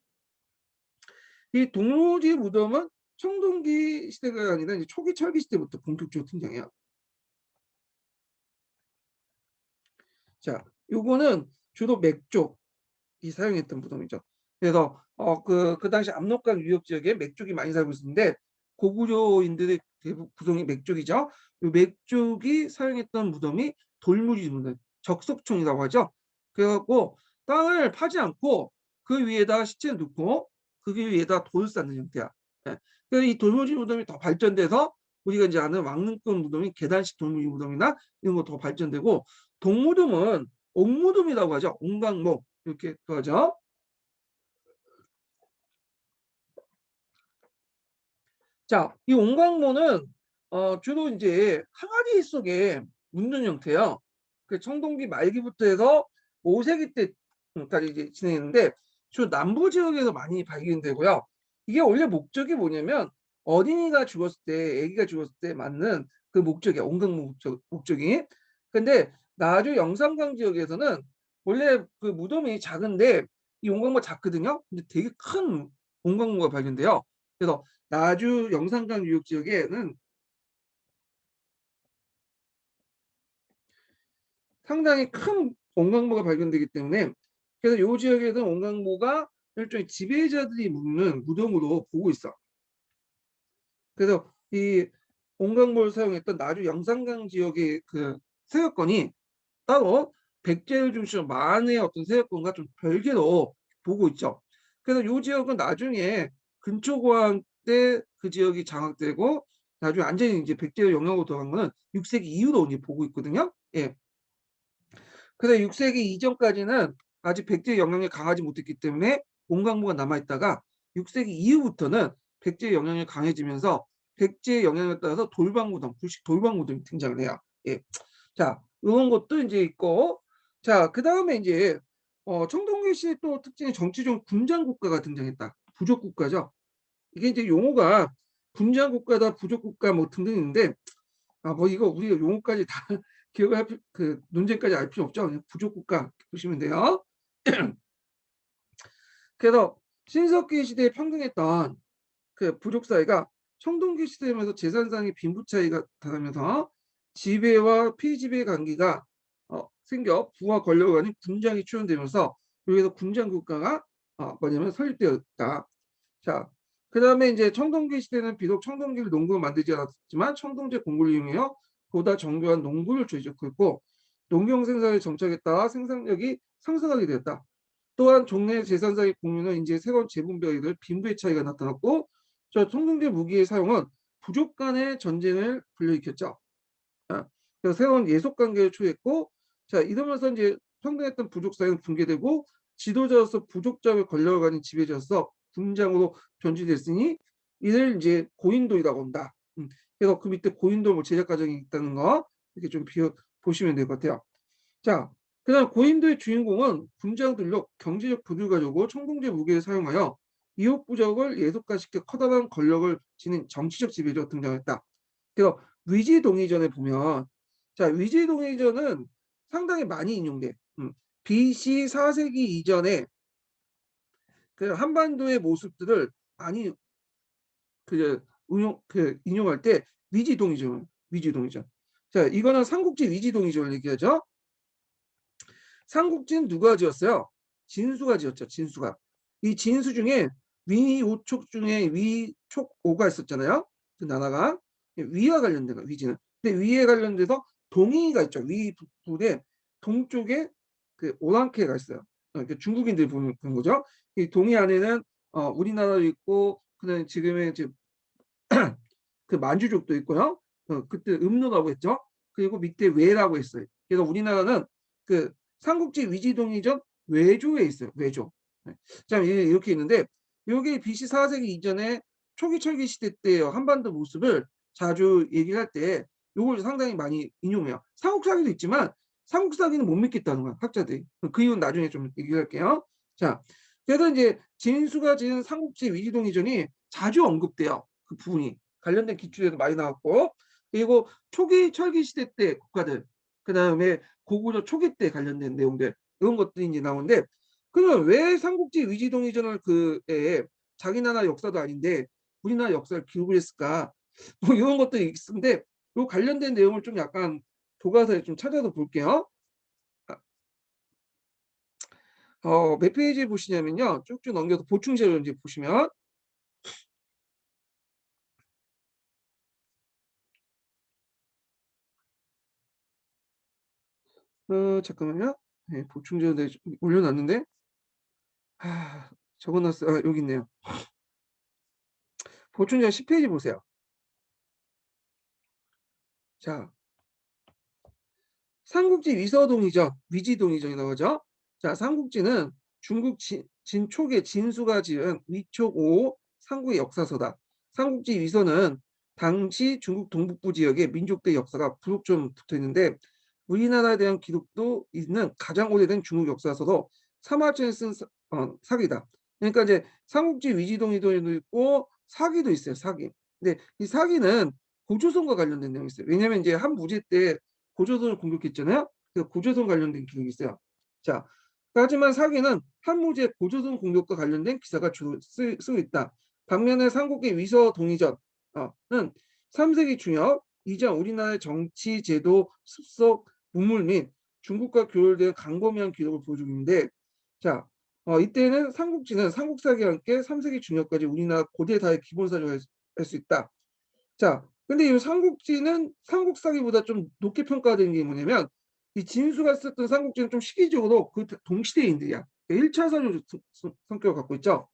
이 동무지 무덤은 청동기 시대가 아니라 이제 초기 철기 시대부터 본격적으로 등장해요. 자, 요거는 주로 맥족이 사용했던 무덤이죠. 그래서 그 당시 압록강 유역 지역에 맥족이 많이 살고 있었는데 고구려인들의 대부분 구성이 맥족이죠. 요 맥족이 사용했던 무덤이 돌무지 무덤, 적석촌이라고 하죠. 그래갖고 땅을 파지 않고 그 위에다 시체를 넣고 그 위에다 돌을 쌓는 형태야. 예. 그래서 이 돌무지 무덤이 더 발전돼서 우리가 이제 아는 왕릉권 무덤이 계단식 돌무지 무덤이나 이런 거 더 발전되고 동무덤은 옥무덤이라고 하죠. 옥강목 이렇게 하죠. 자, 이 옹광모는 주로 이제 항아리 속에 묻는 형태예요. 그 청동기 말기부터 해서 5세기 때까지 이제 진행했는데 주로 남부 지역에서 많이 발견되고요. 이게 원래 목적이 뭐냐면 어린이가 죽었을 때, 아기가 죽었을 때 맞는 그 목적이야. 온강모 목적이. 근데 나주 영산강 지역에서는 원래 그 무덤이 작은데 이 온강모가 작거든요. 근데 되게 큰 온강모가 발견돼요. 그래서 나주 영산강 유역 지역에는 상당히 큰 온강모가 발견되기 때문에 그래서 이 지역에서는 온강모가 일종의 지배자들이 묻는 무덤으로 보고 있어. 그래서 이 온강모를 사용했던 나주 영산강 지역의 그 세력권이 따로 백제를 중심으로 만의 어떤 세력권과 좀 별개로 보고 있죠. 그래서 이 지역은 나중에 근초고항 때 그 지역이 장악되고 나중에 완전히 이제 백제의 영향으로 들어간 거는 6세기 이후로 이제 보고 있거든요. 예. 그래서 6세기 이전까지는 아직 백제의 영향이 강하지 못했기 때문에 온강모가 남아있다가 6세기 이후부터는 백제의 영향이 강해지면서 백제의 영향에 따라서 돌방무덤, 불식 돌방무덤이 등장을 해요. 예. 자, 이런 것도 이제 있고, 자, 그 다음에 이제 청동기 시의 또 특징이 정치적 군장 국가가 등장했다. 부족 국가죠. 이게 이제 용어가 군장 국가다, 부족 국가 뭐 등등 있는데, 아, 뭐 이거 우리가 용어까지 다 기억할 그 논쟁까지 알 필요 없죠. 그냥 부족 국가 보시면 돼요. 그래서 신석기 시대에 평등했던 그 부족 사회가 청동기 시대면서 재산상의 빈부 차이가 다르면서 지배와 피지배 관계가 생겨 부와 권력 간의 군장이 추현되면서 여기서 군장 국가가 뭐냐면 설립되었다. 자, 그 다음에 이제 청동기 시대는 비록 청동기를 농구로 만들지 않았지만 청동제 공구를 이용해요 보다 정교한 농구를 조직했고 농경 생산의 정책에 따라 생산력이 상승하게 되었다. 또한 종래 재산사의 공유는 이제 새로운 재분배를 빈부의 차이가 나타났고 저 청동제 무기의 사용은 부족 간의 전쟁을 불러일으켰죠. 그래서 새로운 예속 관계를 초래했고 자 이러면서 이제 평등했던 부족 사회는 붕괴되고 지도자로서 부족자의 권력을 가진 지배자로서 군장으로 변질됐으니 이를 이제 고인돌이라고 한다. 그래서 그 밑에 고인돌 뭐 제작 과정이 있다는 거 이렇게 좀 보시면 될 것 같아요. 자, 그다음 고인돌의 주인공은 군장들로 경제적 부를 가지고 청동제 무기를 사용하여 이웃 부족을 예속화시켜 커다란 권력을 지닌 정치적 지배로 등장했다. 그래서 위지동의전에 보면 자 위지동의전은 상당히 많이 인용돼. BC 4세기 이전에 그 한반도의 모습들을 많이 인용할 때 위지동의전. 자 이거는 삼국지 위지동의전을 얘기하죠. 삼국지는 누가 지었어요? 진수가 지었죠. 진수가. 이 진수 중에 위오촉 중에 위촉오가 있었잖아요. 그 나라가 위와 관련된 거 위지는. 근데 위에 관련돼서 동이가 있죠. 위 북부에 동쪽에 그 오랑캐가 있어요. 그러니까 중국인들이 보는 거죠. 이 동이 안에는 우리나라도 있고 그다음에 지금의 이제 그 만주족도 있고요. 그때 음노라고 했죠. 그리고 밑에 외라고 했어요. 그래서 우리나라는 그 삼국지 위지동의전 외조에 있어요. 외조. 네. 자 이렇게 있는데 여기 BC 4세기 이전에 초기 철기 시대 때 한반도 모습을 자주 얘기를 할 때 이걸 상당히 많이 인용해요. 삼국사기도 있지만 삼국사기는 못 믿겠다는 거야 학자들이. 그 이유는 나중에 좀 얘기할게요. 자 그래서 이제 진수가 지은 삼국지 위지동의전이 자주 언급돼요. 그 부분이 관련된 기출에도 많이 나왔고 그리고 초기 철기 시대 때 국가들 그 다음에 고구려 초기 때 관련된 내용들 이런 것들이 이제 나오는데 그러면 왜 삼국지 위지동의전을 그에 자기 나라 역사도 아닌데 우리나라 역사를 기록을 했을까 뭐 이런 것들이 있는데 이 관련된 내용을 좀 약간 교과서에 좀 찾아서 볼게요. 몇 페이지 보시냐면요 쭉쭉 넘겨서 보충 자료 이제 보시면 잠깐만요. 네, 보충 자료 올려놨는데 적어놨어요. 여기 있네요. 보충 자료 10페이지 보세요. 자 삼국지 위서동의전, 위지동의전이 나오죠. 자, 삼국지는 중국 진촉의 진수가 지은 위촉 5 삼국의 역사서다. 삼국지 위서는 당시 중국 동북부 지역의 민족대 역사가 부록 좀 붙어 있는데 우리나라에 대한 기록도 있는 가장 오래된 중국 역사서로 사마천이 쓴 사기다. 그러니까 이제 삼국지 위지동의전도 있고 사기도 있어요. 사기. 근데 이 사기는 고조선과 관련된 내용이 있어요. 왜냐하면 이제 한 무제 때 고조선을 공격했잖아요. 그래서 고조선 관련된 기록이 있어요. 자, 하지만 사기는 한 무제 고조선 공격과 관련된 기사가 주로 쓰고 있다. 반면에 삼국의 위서 동의전은 3세기 중엽 이전 우리나라의 정치, 제도, 습속, 문물 및 중국과 교류된 광범위한 기록을 보여주고 있는데, 자, 이때는 삼국지는 삼국사기와 함께 3세기 중엽까지 우리나라 고대 사회 기본사료를 할 수 있다. 자, 근데 이 삼국지는 삼국사기보다 좀 높게 평가되는 게 뭐냐면, 이 진수가 썼던 삼국지는 좀 시기적으로 그 동시대인들이야. 1차 사료 성격을 갖고 있죠.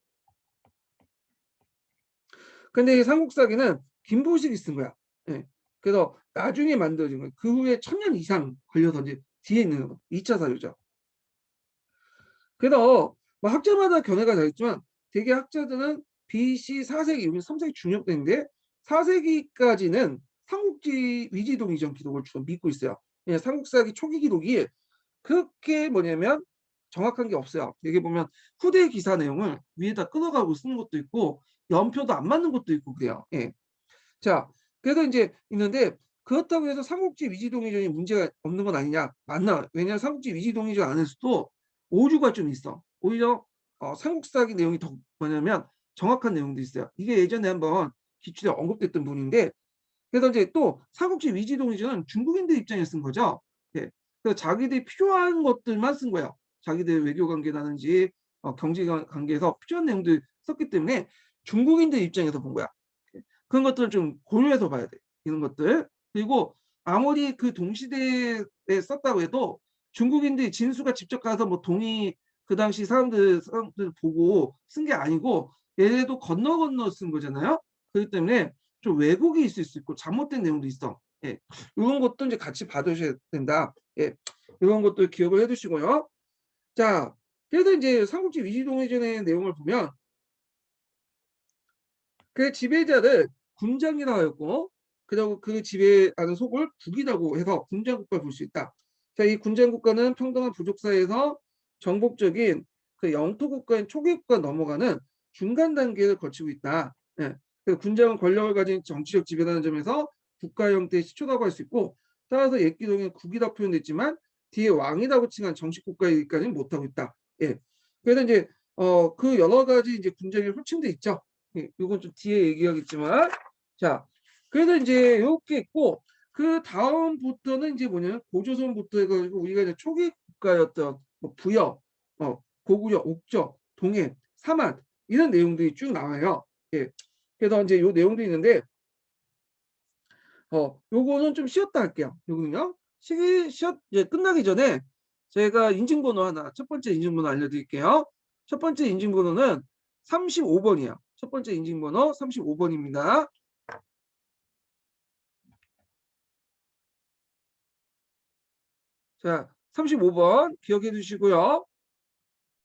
근데 이 삼국사기는 김보식이 쓴 거야. 예. 그래서 나중에 만들어진 거야. 그 후에 1000년 이상 걸려서 이제 뒤에 있는 거. 2차 사료죠. 그래서 뭐 학자마다 견해가 다르지만 대개 학자들은 BC 4세기, 여기 3세기 중엽대인데 4세기까지는 삼국지 위지동 이전 기록을 주로 믿고 있어요. 왜냐면 삼국사기 초기 기록이 그렇게 뭐냐면 정확한 게 없어요. 여기 보면 후대 기사 내용을 위에다 끊어가고 쓰는 것도 있고 연표도 안 맞는 것도 있고 그래요. 예. 자, 그래서 이제 있는데 그렇다고 해서 삼국지 위지동의전이 문제가 없는 건 아니냐? 맞나? 왜냐하면 삼국지 위지동의전 안에서도 오류가 좀 있어. 오히려 삼국사기 내용이 더 뭐냐면 정확한 내용도 있어요. 이게 예전에 한번 기출에 언급됐던 부분인데, 그래서 이제 또 삼국지 위지동의전은 중국인들 입장에 쓴 거죠. 예. 그래서 자기들이 필요한 것들만 쓴 거예요. 자기들 외교 관계라든지 경제 관계에서 필요한 내용들 썼기 때문에 중국인들 입장에서 본 거야. 그런 것들을 좀 고려해서 봐야 돼. 이런 것들. 그리고 아무리 그 동시대에 썼다고 해도 중국인들이 진수가 직접 가서 뭐 동의 그 당시 사람들 보고 쓴 게 아니고 얘네도 건너 건너 쓴 거잖아요. 그렇기 때문에 좀 왜곡이 있을 수 있고 잘못된 내용도 있어. 예. 이런 것도 이제 같이 봐두셔야 된다. 예. 이런 것도 기억을 해두시고요. 자, 그래서 이제 삼국지 위시동의전의 내용을 보면 그 지배자를 군장이라고 하였고, 그리고 그 지배하는 속을 국이라고 해서 군장국가를 볼 수 있다. 자, 이 군장국가는 평등한 부족 사회에서 정복적인 그 영토국가인 초기국가 넘어가는 중간 단계를 거치고 있다. 예. 그 군장은 권력을 가진 정치적 지배라는 점에서 국가 형태의 시초라고 할 수 있고, 따라서 옛 기록엔 국이라고 표현됐지만 뒤에 왕이라고 칭한 정식 국가이기까지는 못하고 있다. 예. 그래서 이제 그 여러 가지 이제 군장이 호칭돼 있죠. 이건 좀 뒤에 얘기하겠지만, 자, 그래서 이제 이렇게 있고, 그 다음부터는 이제 뭐냐면 고조선부터 해가지고 우리가 이제 초기 국가였던 뭐 부여, 고구려, 옥저, 동해, 사만 이런 내용들이 쭉 나와요. 예. 그래서 이제 요 내용도 있는데, 요거는 좀 쉬었다 할게요. 요거는요. 이제 끝나기 전에 제가 인증번호 하나, 첫 번째 인증번호 알려드릴게요. 첫 번째 인증번호는 35번이에요. 첫 번째 인증번호 35번입니다. 자, 35번 기억해 두시고요.